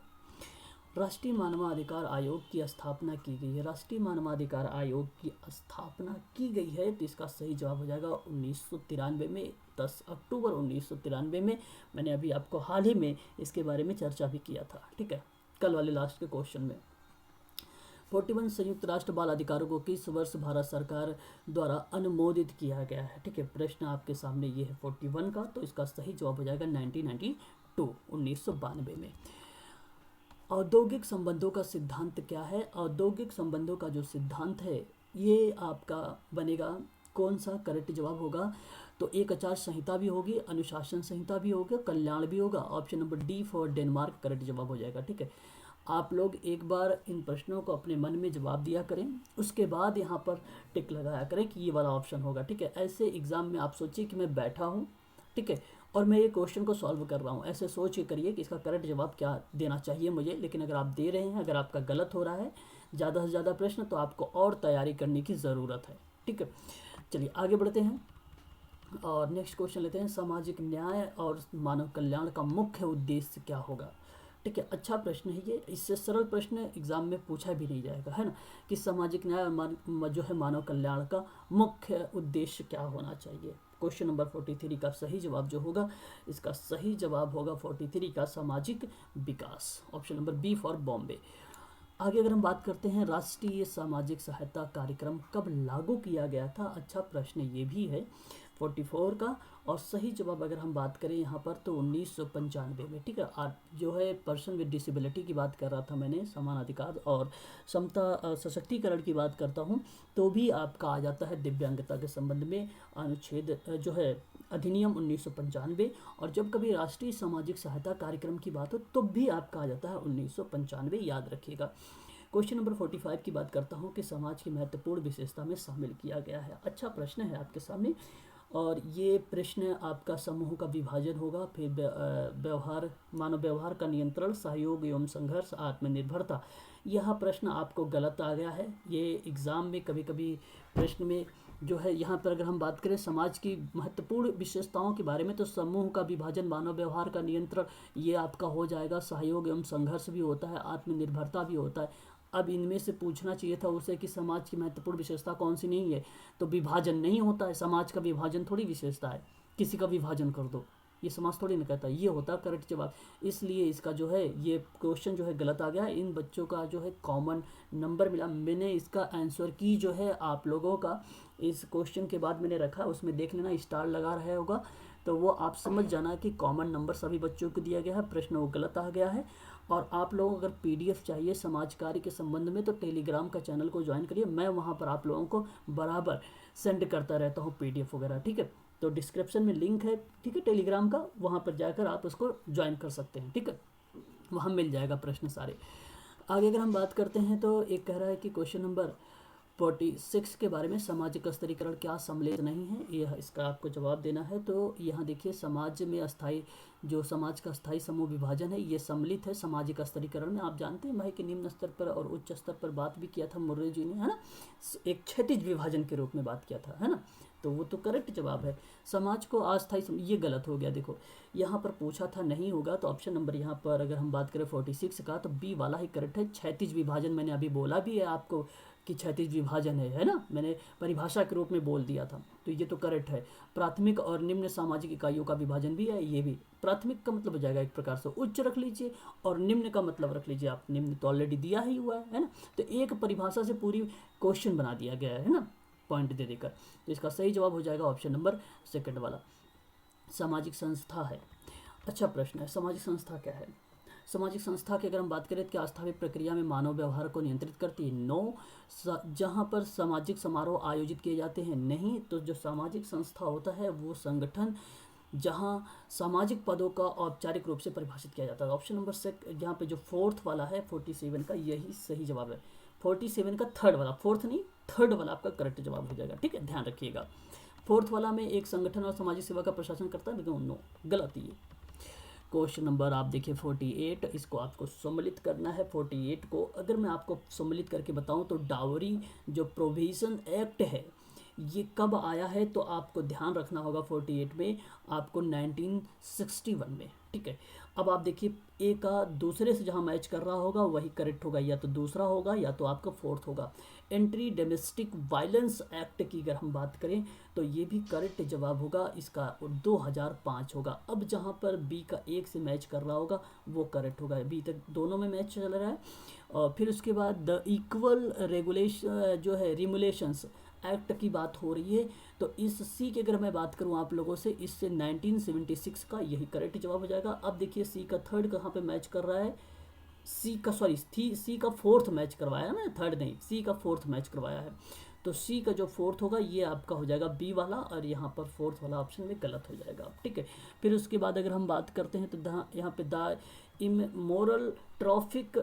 राष्ट्रीय मानवाधिकार आयोग की स्थापना की गई है। राष्ट्रीय मानवाधिकार आयोग की स्थापना की गई है, तो इसका सही जवाब हो जाएगा 1993 में, 10 अक्टूबर 1993 में। मैंने अभी आपको हाल ही में इसके बारे में चर्चा भी किया था। ठीक है, कल वाले लास्ट के क्वेश्चन में। 41 संयुक्त राष्ट्र बाल अधिकारों को किस वर्ष भारत सरकार द्वारा अनुमोदित किया गया है? ठीक है, प्रश्न आपके सामने ये है 41 का, तो इसका सही जवाब हो जाएगा 1992 में। औद्योगिक संबंधों का सिद्धांत क्या है? औद्योगिक संबंधों का जो सिद्धांत है ये आपका बनेगा कौन सा? करेक्ट जवाब होगा तो एक आचार संहिता भी होगी, अनुशासन संहिता भी होगा, कल्याण भी होगा। Option number D for Denmark correct जवाब हो जाएगा। ठीक है, आप लोग एक बार इन प्रश्नों को अपने मन में जवाब दिया करें, उसके बाद यहाँ पर टिक लगाया करें कि ये वाला ऑप्शन होगा। ठीक है, ऐसे एग्जाम में आप सोचिए कि मैं बैठा हूँ, ठीक है, और मैं ये क्वेश्चन को सॉल्व कर रहा हूँ, ऐसे सोच के करिए कि इसका करेक्ट जवाब क्या देना चाहिए मुझे। लेकिन अगर आप दे रहे हैं, अगर आपका गलत हो रहा है ज़्यादा से ज़्यादा प्रश्न, तो आपको और तैयारी करने की ज़रूरत है। ठीक है, चलिए आगे बढ़ते हैं और नेक्स्ट क्वेश्चन लेते हैं। सामाजिक न्याय और मानव कल्याण का मुख्य उद्देश्य क्या होगा? ठीक है, अच्छा प्रश्न है ये, इससे सरल प्रश्न एग्जाम में पूछा भी नहीं जाएगा, है ना, कि सामाजिक न्याय और जो है मानव कल्याण का मुख्य उद्देश्य क्या होना चाहिए। क्वेश्चन नंबर 43 का सही जवाब जो होगा, इसका सही जवाब होगा 43 का सामाजिक विकास, option number B for Bombay. आगे अगर हम बात करते हैं, राष्ट्रीय सामाजिक सहायता कार्यक्रम कब लागू किया गया था? अच्छा प्रश्न ये भी है 44 का, और सही जवाब अगर हम बात करें यहाँ पर तो 1995 में। ठीक है, जो है पर्सन विद डिसेबिलिटी की बात कर रहा था मैंने, समान अधिकार और समता सशक्तिकरण की बात करता हूँ तो भी आपका आ जाता है दिव्यांगता के संबंध में अनुच्छेद जो है अधिनियम 1995, और जब कभी राष्ट्रीय सामाजिक सहायता कार्यक्रम की बात हो तो भी आपका आ जाता है 1995, याद रखिएगा। क्वेश्चन नंबर 45 की बात करता हूँ कि समाज की महत्वपूर्ण विशेषता में शामिल किया गया है। अच्छा प्रश्न है आपके सामने, और ये प्रश्न आपका समूह का विभाजन होगा, फिर व्यवहार, मानव व्यवहार का नियंत्रण, सहयोग एवं संघर्ष, आत्मनिर्भरता। यह प्रश्न आपको गलत आ गया है। ये एग्ज़ाम में कभी कभी प्रश्न में जो है यहाँ पर अगर हम बात करें समाज की महत्वपूर्ण विशेषताओं के बारे में, तो समूह का विभाजन, मानव व्यवहार का नियंत्रण, ये आपका हो जाएगा। सहयोग एवं संघर्ष भी होता है, आत्मनिर्भरता भी होता है। अब इनमें से पूछना चाहिए था उसे कि समाज की महत्वपूर्ण विशेषता कौन सी नहीं है, तो विभाजन नहीं होता है। समाज का विभाजन थोड़ी विशेषता है, किसी का विभाजन कर दो, ये समाज थोड़ी ना कहता, ये होता करेक्ट जवाब। इसलिए इसका जो है ये क्वेश्चन जो है गलत आ गया है। इन बच्चों का जो है कॉमन नंबर मिला, मैंने इसका आंसर की जो है आप लोगों का इस क्वेश्चन के बाद मैंने रखा, उसमें देख लेना स्टार लगा रहा होगा, तो वो आप समझ जाना कि कॉमन नंबर सभी बच्चों को दिया गया है, प्रश्न वो गलत आ गया है। और आप लोगों को अगर PDF चाहिए समाज कार्य के संबंध में, तो टेलीग्राम का चैनल को ज्वाइन करिए, मैं वहाँ पर आप लोगों को बराबर सेंड करता रहता हूँ PDF वगैरह। ठीक है, तो डिस्क्रिप्शन में लिंक है, ठीक है, टेलीग्राम का, वहाँ पर जाकर आप उसको ज्वाइन कर सकते हैं। ठीक है, वहाँ मिल जाएगा प्रश्न सारे। आगे अगर हम बात करते हैं तो एक कह रहा है कि क्वेश्चन नंबर 46 के बारे में, सामाजिक स्तरीकरण क्या सम्मिलित नहीं है, यह इसका आपको जवाब देना है। तो यहाँ देखिए समाज में अस्थाई, जो समाज का स्थायी समूह विभाजन है ये सम्मिलित है सामाजिक स्तरीकरण में। आप जानते हैं भाई कि निम्न स्तर पर और उच्च स्तर पर बात भी किया था मुर्रे जी ने, है ना, एक क्षैतिज विभाजन के रूप में बात किया था, है ना, तो वो तो करेक्ट जवाब है। समाज को अस्थायी, ये गलत हो गया, देखो यहाँ पर पूछा था नहीं होगा, तो ऑप्शन नंबर यहाँ पर अगर हम बात करें 46 का तो बी वाला ही करेक्ट है। क्षैतिज विभाजन मैंने अभी बोला भी है आपको कि क्षैतिज विभाजन है ना, मैंने परिभाषा के रूप में बोल दिया था, तो ये तो करेक्ट है। प्राथमिक और निम्न सामाजिक इकाइयों का विभाजन भी है, ये भी। प्राथमिक का मतलब हो जाएगा एक प्रकार से उच्च रख लीजिए, और निम्न का मतलब रख लीजिए आप, निम्न तो ऑलरेडी दिया ही हुआ है ना, तो एक परिभाषा से पूरी क्वेश्चन बना दिया गया है ना, पॉइंट दे देकर। तो इसका सही जवाब हो जाएगा ऑप्शन नंबर सेकंड वाला, सामाजिक संस्था है। अच्छा प्रश्न है, सामाजिक संस्था क्या है? सामाजिक संस्था की अगर हम बात करें तो क्या अस्थायी प्रक्रिया में मानव व्यवहार को नियंत्रित करती है? नो। जहाँ पर सामाजिक समारोह आयोजित किए जाते हैं? नहीं। तो जो सामाजिक संस्था होता है वो संगठन जहाँ सामाजिक पदों का औपचारिक रूप से परिभाषित किया जाता है। ऑप्शन नंबर यहाँ पे जो फोर्थ वाला है 47 का, यही सही जवाब है। 47 का थर्ड वाला, फोर्थ नहीं थर्ड वाला आपका करेक्ट जवाब हो जाएगा, ठीक है, ध्यान रखिएगा। फोर्थ वाला में एक संगठन और सामाजिक सेवा का प्रशासन करता है, लेकिन नो, गलत ही है। क्वेश्चन नंबर आप देखिए 48, इसको आपको सम्मिलित करना है। 48 को अगर मैं आपको सम्मिलित करके बताऊं तो डावरी जो प्रोविजन एक्ट है ये कब आया है, तो आपको ध्यान रखना होगा 48 में आपको 1961 में, ठीक है। अब आप देखिए ए का दूसरे से जहाँ मैच कर रहा होगा वही करेक्ट होगा, या तो दूसरा होगा या तो आपका फोर्थ होगा। एंटी डोमेस्टिक वायलेंस एक्ट की अगर हम बात करें तो ये भी करेक्ट जवाब होगा, इसका 2005 होगा। अब जहाँ पर बी का एक से मैच कर रहा होगा वो करेक्ट होगा, बी तक दोनों में मैच चल रहा है। और फिर उसके बाद द इक्वल रेगुलेशन जो है रिमुलेशंस एक्ट की बात हो रही है, तो इस सी की अगर मैं बात करूं आप लोगों से, इससे 1976 का यही करेक्ट जवाब हो जाएगा। अब देखिए सी का थर्ड कहाँ पे मैच कर रहा है, सी का सॉरी सी का फोर्थ मैच करवाया ना, थर्ड नहीं, सी का फोर्थ मैच करवाया है, तो सी का जो फोर्थ होगा ये आपका हो जाएगा बी वाला, और यहाँ पर फोर्थ वाला ऑप्शन में गलत हो जाएगा, ठीक है। फिर उसके बाद अगर हम बात करते हैं तो यहाँ पे द इमोरल ट्रैफिक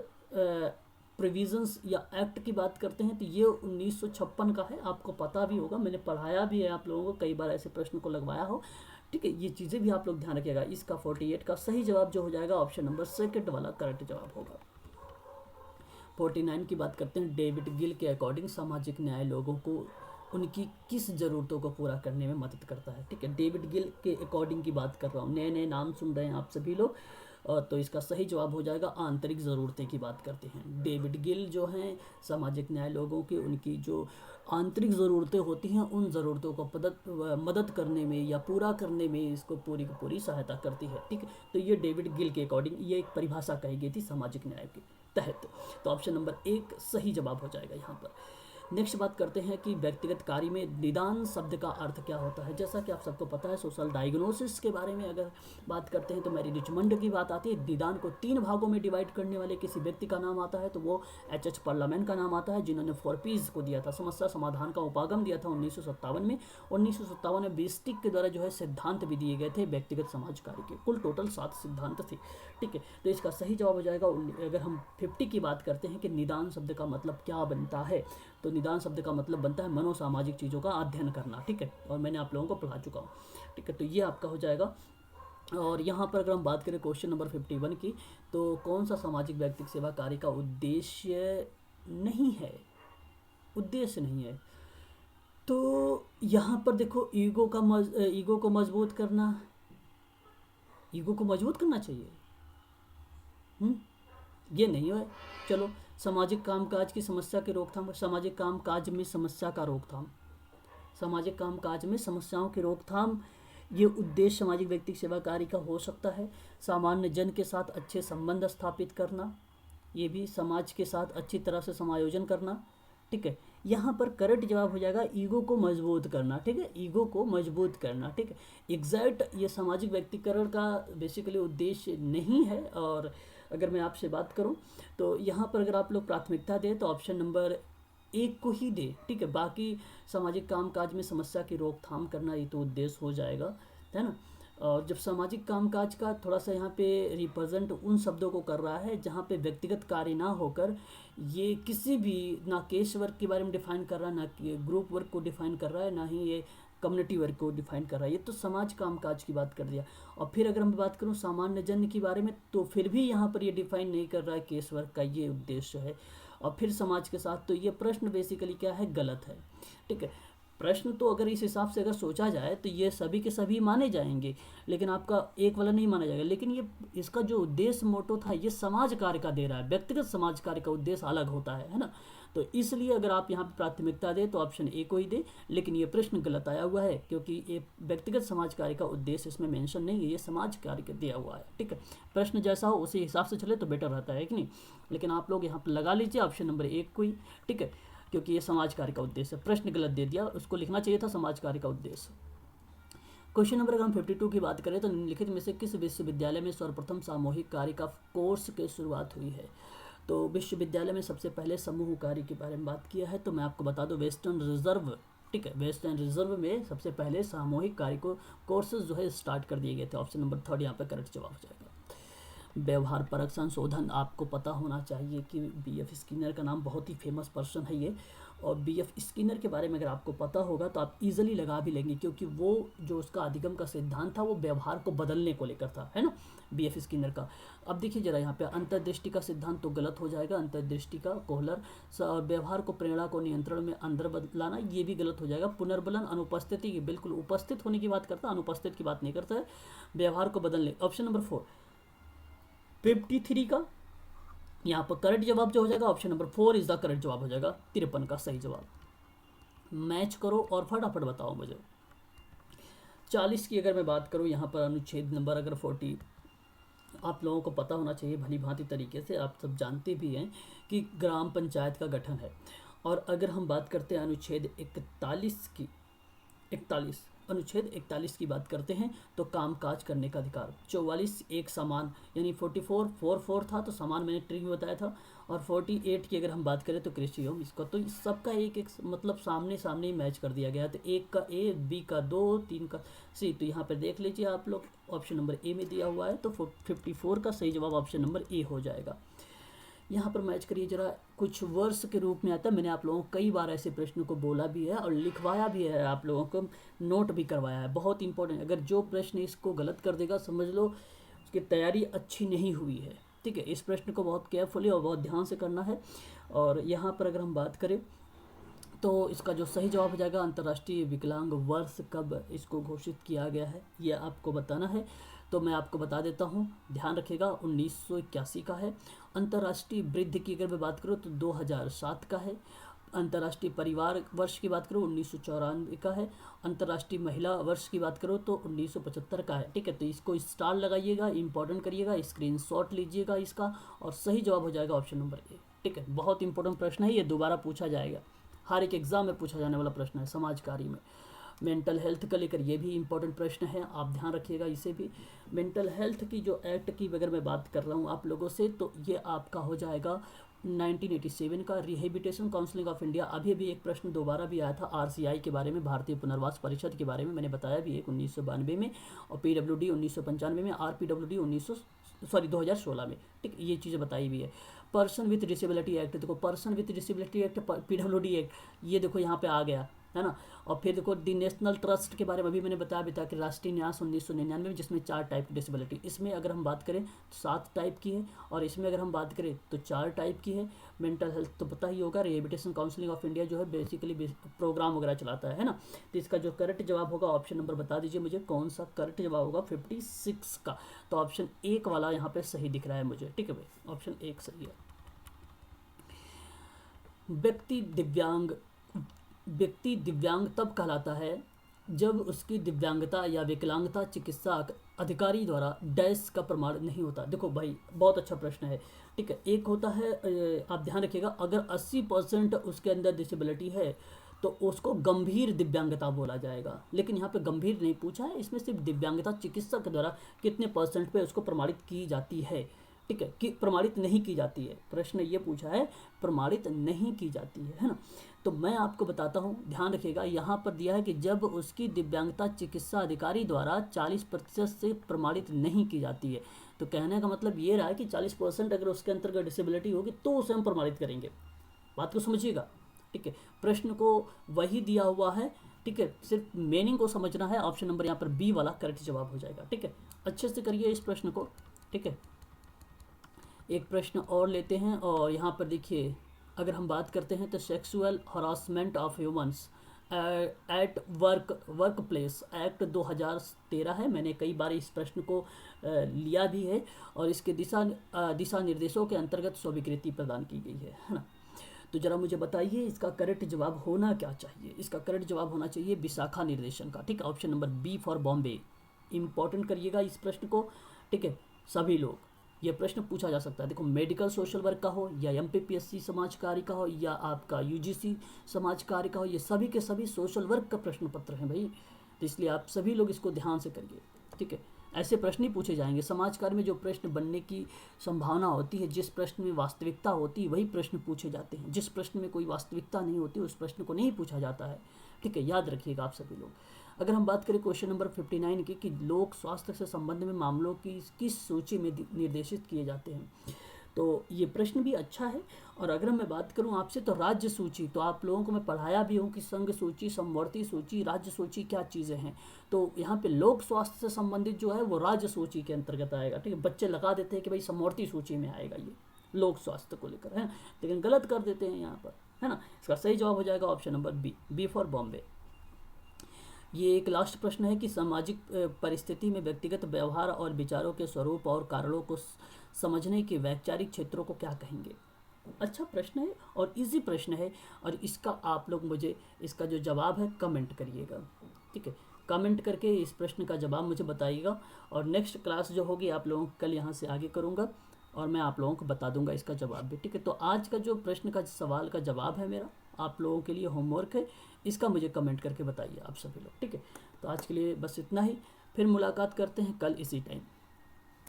प्रोविजंस या एक्ट की बात करते हैं तो ये 1956 का है, आपको पता भी होगा, मैंने पढ़ाया भी है आप लोगों को, कई बार ऐसे प्रश्न को लगवाया हो, ठीक है। ये चीज़ें भी आप लोग ध्यान रखिएगा। इसका 48 का सही जवाब जो हो जाएगा ऑप्शन नंबर सेकंड वाला करेक्ट जवाब होगा। 49 की बात करते हैं, डेविड गिल के अकॉर्डिंग सामाजिक न्याय लोगों को उनकी किस ज़रूरतों को पूरा करने में मदद करता है, ठीक है। डेविड गिल के अकॉर्डिंग की बात कर रहा हूँ, नए नए नाम सुन रहे हैं आप सभी लोग, तो इसका सही जवाब हो जाएगा आंतरिक ज़रूरतें की बात करते हैं। डेविड गिल जो हैं सामाजिक न्याय लोगों की उनकी जो आंतरिक ज़रूरतें होती हैं उन ज़रूरतों को मदद करने में या पूरा करने में इसको पूरी की पूरी सहायता करती है, ठीक है। तो ये डेविड गिल के अकॉर्डिंग ये एक परिभाषा कही गई थी सामाजिक न्याय के तहत, तो ऑप्शन नंबर 1 सही जवाब हो जाएगा यहाँ पर। नेक्स्ट बात करते हैं कि व्यक्तिगत कार्य में निदान शब्द का अर्थ क्या होता है। जैसा कि आप सबको पता है सोशल डायग्नोसिस के बारे में अगर बात करते हैं तो मैरी रिचमंड की बात आती है। निदान को 3 भागों में डिवाइड करने वाले किसी व्यक्ति का नाम आता है तो वो एच पार्लियामेंट का नाम आता है, जिन्होंने 4 Ps को दिया था, समस्या समाधान का उपागम दिया था 1957 में। 1957 में बिस्टिक के द्वारा जो है सिद्धांत भी दिए गए थे व्यक्तिगत समाज कार्य के, कुल टोटल 7 सिद्धांत थे, ठीक है। तो इसका सही जवाब हो जाएगा। अगर हम 50 की बात करते हैं कि निदान शब्द का मतलब क्या बनता है, तो निदान शब्द का मतलब बनता है मनोसामाजिक चीज़ों का अध्ययन करना, ठीक है, और मैंने आप लोगों को पढ़ा चुका हूँ, ठीक है। तो ये आपका हो जाएगा। और यहाँ पर अगर हम बात करें क्वेश्चन नंबर 51 की, तो कौन सा सामाजिक व्यक्तिगत सेवा कार्य का उद्देश्य नहीं है, उद्देश्य नहीं है, तो यहाँ पर देखो ईगो को मजबूत करना, ईगो को मजबूत करना चाहिए, ये नहीं है। चलो सामाजिक कामकाज की समस्या की रोकथाम, सामाजिक कामकाज में समस्या का रोकथाम, सामाजिक कामकाज में समस्याओं की रोकथाम, ये उद्देश्य सामाजिक व्यक्ति सेवा कार्य का हो सकता है। सामान्य जन के साथ अच्छे संबंध स्थापित करना, ये भी समाज के साथ अच्छी तरह से समायोजन करना, ठीक है। यहाँ पर करेक्ट जवाब हो जाएगा ईगो को मजबूत करना, ठीक है, ईगो को मजबूत करना, ठीक है। एग्जैक्ट ये सामाजिक व्यक्तिकरण का बेसिकली उद्देश्य नहीं है। और अगर मैं आपसे बात करूं तो यहाँ पर अगर आप लोग प्राथमिकता दें तो ऑप्शन नंबर 1 को ही दे, ठीक है। बाकी सामाजिक कामकाज में समस्या की रोकथाम करना ये तो उद्देश्य हो जाएगा, है ना। और जब सामाजिक कामकाज का थोड़ा सा यहाँ पे रिप्रेजेंट उन शब्दों को कर रहा है जहाँ पे व्यक्तिगत कार्य ना होकर ये किसी भी, ना केस वर्क के बारे में डिफाइन कर रहा है, ना ग्रुप वर्क को डिफाइन कर रहा है, ना ही ये कम्युनिटी वर्क को डिफाइन कर रहा है। ये तो समाज कामकाज की बात कर दिया। और फिर अगर हम बात करूँ सामान्य जन के बारे में, तो फिर भी यहाँ पर ये डिफाइन नहीं कर रहा है केस वर्क का ये उद्देश्य है। और फिर समाज के साथ, तो ये प्रश्न बेसिकली क्या है, गलत है। ठीक है, प्रश्न तो अगर इस हिसाब से अगर सोचा जाए तो ये सभी के सभी माने जाएंगे, लेकिन आपका एक वाला नहीं माना जाएगा। लेकिन ये इसका जो उद्देश्य मोटो था ये समाज कार्य का दे रहा है, व्यक्तिगत समाज कार्य का उद्देश्य अलग होता है ना। तो इसलिए अगर आप यहाँ पर प्राथमिकता दें तो ऑप्शन ए को ही दे। लेकिन ये प्रश्न गलत आया हुआ है क्योंकि ये व्यक्तिगत समाज कार्य का उद्देश्य इसमें मेंशन नहीं है, ये समाज कार्य का दिया हुआ है। ठीक है, प्रश्न जैसा हो उसी हिसाब से चले तो बेटर रहता है कि नहीं। लेकिन आप लोग यहाँ पर लगा लीजिए ऑप्शन नंबर एक को ही। ठीक है, क्योंकि ये समाज कार्य का उद्देश्य है। प्रश्न गलत दे दिया, उसको लिखना चाहिए था समाज कार्य का उद्देश्य। क्वेश्चन नंबर अगर हम 52 की बात करें तो निम्नलिखित में से किस विश्वविद्यालय में सर्वप्रथम सामूहिक कार्य का कोर्स की शुरुआत हुई है। तो विश्वविद्यालय में सबसे पहले समूह कार्य के बारे में बात किया है, तो मैं आपको बता दूं वेस्टर्न रिजर्व। ठीक है, वेस्टर्न रिजर्व में सबसे पहले सामूहिक कार्य को कोर्सेज जो है स्टार्ट कर दिए गए थे। ऑप्शन नंबर 3 यहाँ पर करेक्ट जवाब हो जाएगा। व्यवहार परक संशोधन, आपको पता होना चाहिए कि बीएफ स्किनर का नाम बहुत ही फेमस पर्सन है ये। और बीएफ स्किनर के बारे में अगर आपको पता होगा तो आप इजीली लगा भी लेंगे, क्योंकि वो जो उसका अधिगम का सिद्धांत था वो व्यवहार को बदलने को लेकर था, है ना, बीएफ स्किनर का। अब देखिए जरा यहाँ पे अंतर्दृष्टि का सिद्धांत तो गलत हो जाएगा, अंतर्दृष्टि का कोहलर। व्यवहार को, प्रेरणा को नियंत्रण में अंदर बदलाना, ये भी गलत हो जाएगा। पुनर्बलन अनुपस्थिति की, बिल्कुल उपस्थित होने की बात करता है, अनुपस्थित की बात नहीं करता है। व्यवहार को बदलने, ऑप्शन नंबर 4 53 का यहाँ पर करेक्ट जवाब जो हो जाएगा option number 4 is the correct जवाब हो जाएगा। 53 का सही जवाब। मैच करो और फटाफट बताओ मुझे। 40 की अगर मैं बात करूँ यहाँ पर अनुच्छेद नंबर अगर 40 आप लोगों को पता होना चाहिए भली भांति तरीके से, आप सब जानते भी हैं कि ग्राम पंचायत का गठन है। और अगर हम बात करते हैं अनुच्छेद 41 की, अनुच्छेद 41 की बात करते हैं तो कामकाज करने का अधिकार। 44 एक समान, यानी 44 था तो समान मैंने ट्रिक में बताया था। और 48 की अगर हम बात करें तो कृषि एवं इसका, तो सबका एक एक मतलब सामने सामने ही मैच कर दिया गया। तो एक का ए, बी का 2, 3 का सी। तो यहाँ पर देख लीजिए आप लोग ऑप्शन नंबर ए में दिया हुआ है, तो 54 का सही जवाब ऑप्शन नंबर ए हो जाएगा। यहाँ पर मैच करिए जरा, कुछ वर्ष के रूप में आता है। मैंने आप लोगों को कई बार ऐसे प्रश्न को बोला भी है और लिखवाया भी है, आप लोगों को नोट भी करवाया है। बहुत इंपॉर्टेंट, अगर जो प्रश्न इसको गलत कर देगा समझ लो उसकी तैयारी अच्छी नहीं हुई है। ठीक है, इस प्रश्न को बहुत केयरफुली और बहुत ध्यान से करना है। और यहाँ पर अगर हम बात करें तो इसका जो सही जवाब हो जाएगा अंतर्राष्ट्रीय विकलांग वर्ष कब इसको घोषित किया गया है, ये आपको बताना है। तो मैं आपको बता देता हूँ, ध्यान रखिएगा 1981 का है। अंतर्राष्ट्रीय वृद्धि की अगर मैं बात करूँ तो 2007 का है। अंतर्राष्ट्रीय परिवार वर्ष की बात करूँ 1994 का है। अंतर्राष्ट्रीय महिला वर्ष की बात करूँ तो 1975 का है। ठीक है, तो इसको स्टार लगाइएगा, इंपॉर्टेंट करिएगा, स्क्रीनशॉट लीजिएगा इसका, और सही जवाब हो जाएगा ऑप्शन नंबर ए। ठीक है, बहुत इंपॉर्टेंट प्रश्न है, ये दोबारा पूछा जाएगा, हर एक एग्जाम में पूछा जाने वाला प्रश्न है समाज कार्य में। मेंटल हेल्थ का लेकर ये भी इंपॉर्टेंट प्रश्न है, आप ध्यान रखिएगा इसे भी। मेंटल हेल्थ की जो एक्ट की अगर मैं बात कर रहा हूँ आप लोगों से, तो ये आपका हो जाएगा 1987 का। रिहेबिलिटेशन काउंसिलिंग ऑफ इंडिया, अभी भी एक प्रश्न दोबारा भी आया था आरसीआई के बारे में, भारतीय पुनर्वास परिषद के बारे में मैंने बताया भी एक 1992 में, और पीडब्ल्यूडी 1995 में, आरपीडब्ल्यूडी 2016 में। ठीक, ये चीज़ें बताई भी है। पर्सन विथ डिसेबिलिटी एक्ट, देखो person with disability act, PWD act, ये देखो यहाँ पे आ गया है ना। और फिर देखो दी नेशनल ट्रस्ट के बारे में अभी मैंने बताया भी था कि राष्ट्रीय न्यास 1999 में, जिसमें 4 टाइप की डिसेबिलिटी, इसमें अगर हम बात करें तो 7 टाइप की है, और इसमें अगर हम बात करें तो 4 टाइप की है। मेंटल हेल्थ तो पता ही होगा, रिहेबिलिटेशन काउंसिलिंग ऑफ इंडिया जो है बेसिकली प्रोग्राम वगैरह चलाता है ना। तो इसका जो करेक्ट जवाब होगा ऑप्शन नंबर बता दीजिए मुझे, कौन सा करेक्ट जवाब होगा 56 का। तो ऑप्शन 1 वाला यहाँ पे सही दिख रहा है मुझे। ठीक है भाई, ऑप्शन 1 सही है। व्यक्ति दिव्यांग तब कहलाता है जब उसकी दिव्यांगता या विकलांगता चिकित्सा अधिकारी द्वारा डैश का प्रमाण नहीं होता। देखो भाई बहुत अच्छा प्रश्न है। ठीक है, एक होता है आप ध्यान रखिएगा, अगर 80% उसके अंदर डिसेबिलिटी है तो उसको गंभीर दिव्यांगता बोला जाएगा। लेकिन यहाँ पे गंभीर नहीं पूछा है, इसमें सिर्फ दिव्यांगता चिकित्सक द्वारा कितने % पे उसको प्रमाणित की जाती है। ठीक है, कि प्रमाणित नहीं की जाती है। प्रश्न ये पूछा है, प्रमाणित नहीं की जाती है ना। तो मैं आपको बताता हूँ, ध्यान रखिएगा, यहाँ पर दिया है कि जब उसकी दिव्यांगता चिकित्सा अधिकारी द्वारा 40% से प्रमाणित नहीं की जाती है। तो कहने का मतलब ये रहा है कि 40% अगर उसके अंतर्गत डिसेबिलिटी होगी तो उसे हम प्रमाणित करेंगे। बात को समझिएगा, ठीक है। प्रश्न को वही दिया हुआ है, ठीक है, सिर्फ मीनिंग को समझना है। ऑप्शन नंबर यहाँ पर बी वाला करेक्ट जवाब हो जाएगा, ठीक है। अच्छे से करिए इस प्रश्न को, ठीक है। एक प्रश्न और लेते हैं, और यहाँ पर देखिए, अगर हम बात करते हैं तो sexual harassment of humans at work place act 2013 है। मैंने कई बार इस प्रश्न को लिया भी है, और इसके दिशा निर्देशों के अंतर्गत स्वीकृति प्रदान की गई है ना। तो जरा मुझे बताइए इसका करेक्ट जवाब होना क्या चाहिए। इसका करेक्ट जवाब होना चाहिए विशाखा निर्देशन का, ठीक है। Option number B for Bombay. Important करिएगा इस प्रश्न को, ठीक है। सभी लोग, ये प्रश्न पूछा जा सकता है। देखो, मेडिकल सोशल वर्क का हो या एमपीपीएससी समाज कार्य का हो या आपका यूजीसी समाज कार्य का हो, ये सभी के सभी सोशल वर्क का प्रश्न पत्र है भाई। तो इसलिए आप सभी लोग इसको ध्यान से करिए, ठीक है। ऐसे प्रश्न ही पूछे जाएंगे। समाज कार्य में जो प्रश्न बनने की संभावना होती है, जिस प्रश्न में वास्तविकता होती है वही प्रश्न पूछे जाते हैं। जिस प्रश्न में कोई वास्तविकता नहीं होती उस प्रश्न को नहीं पूछा जाता है, ठीक है। याद रखिएगा आप सभी लोग। अगर हम बात करें क्वेश्चन नंबर 59 की, कि लोक स्वास्थ्य से संबंध में मामलों की किस सूची में निर्देशित किए जाते हैं, तो ये प्रश्न भी अच्छा है। और अगर मैं बात करूं आपसे तो राज्य सूची, तो आप लोगों को मैं पढ़ाया भी हूं कि संघ सूची, समवर्ती सूची, राज्य सूची क्या चीज़ें हैं। तो यहाँ पे लोक स्वास्थ्य से संबंधित जो है वो राज्य सूची के अंतर्गत आएगा, ठीक है। बच्चे लगा देते हैं कि भाई समवर्ती सूची में आएगा ये लोक स्वास्थ्य को लेकर, है, लेकिन गलत कर देते हैं यहाँ पर, है ना। इसका सही जवाब हो जाएगा option number B for Bombay. ये एक लास्ट प्रश्न है कि सामाजिक परिस्थिति में व्यक्तिगत व्यवहार और विचारों के स्वरूप और कारणों को समझने के वैचारिक क्षेत्रों को क्या कहेंगे। अच्छा प्रश्न है और इजी प्रश्न है, और इसका आप लोग मुझे इसका जो जवाब है कमेंट करिएगा, ठीक है। कमेंट करके इस प्रश्न का जवाब मुझे बताइएगा, और नेक्स्ट क्लास जो होगी आप लोगों को कल यहाँ से आगे करूँगा, और मैं आप लोगों को बता दूंगा इसका जवाब भी, ठीक है। तो आज का जो प्रश्न का सवाल का जवाब है मेरा, आप लोगों के लिए होमवर्क है, इसका मुझे कमेंट करके बताइए आप सभी लोग, ठीक है। तो आज के लिए बस इतना ही, फिर मुलाकात करते हैं कल इसी टाइम।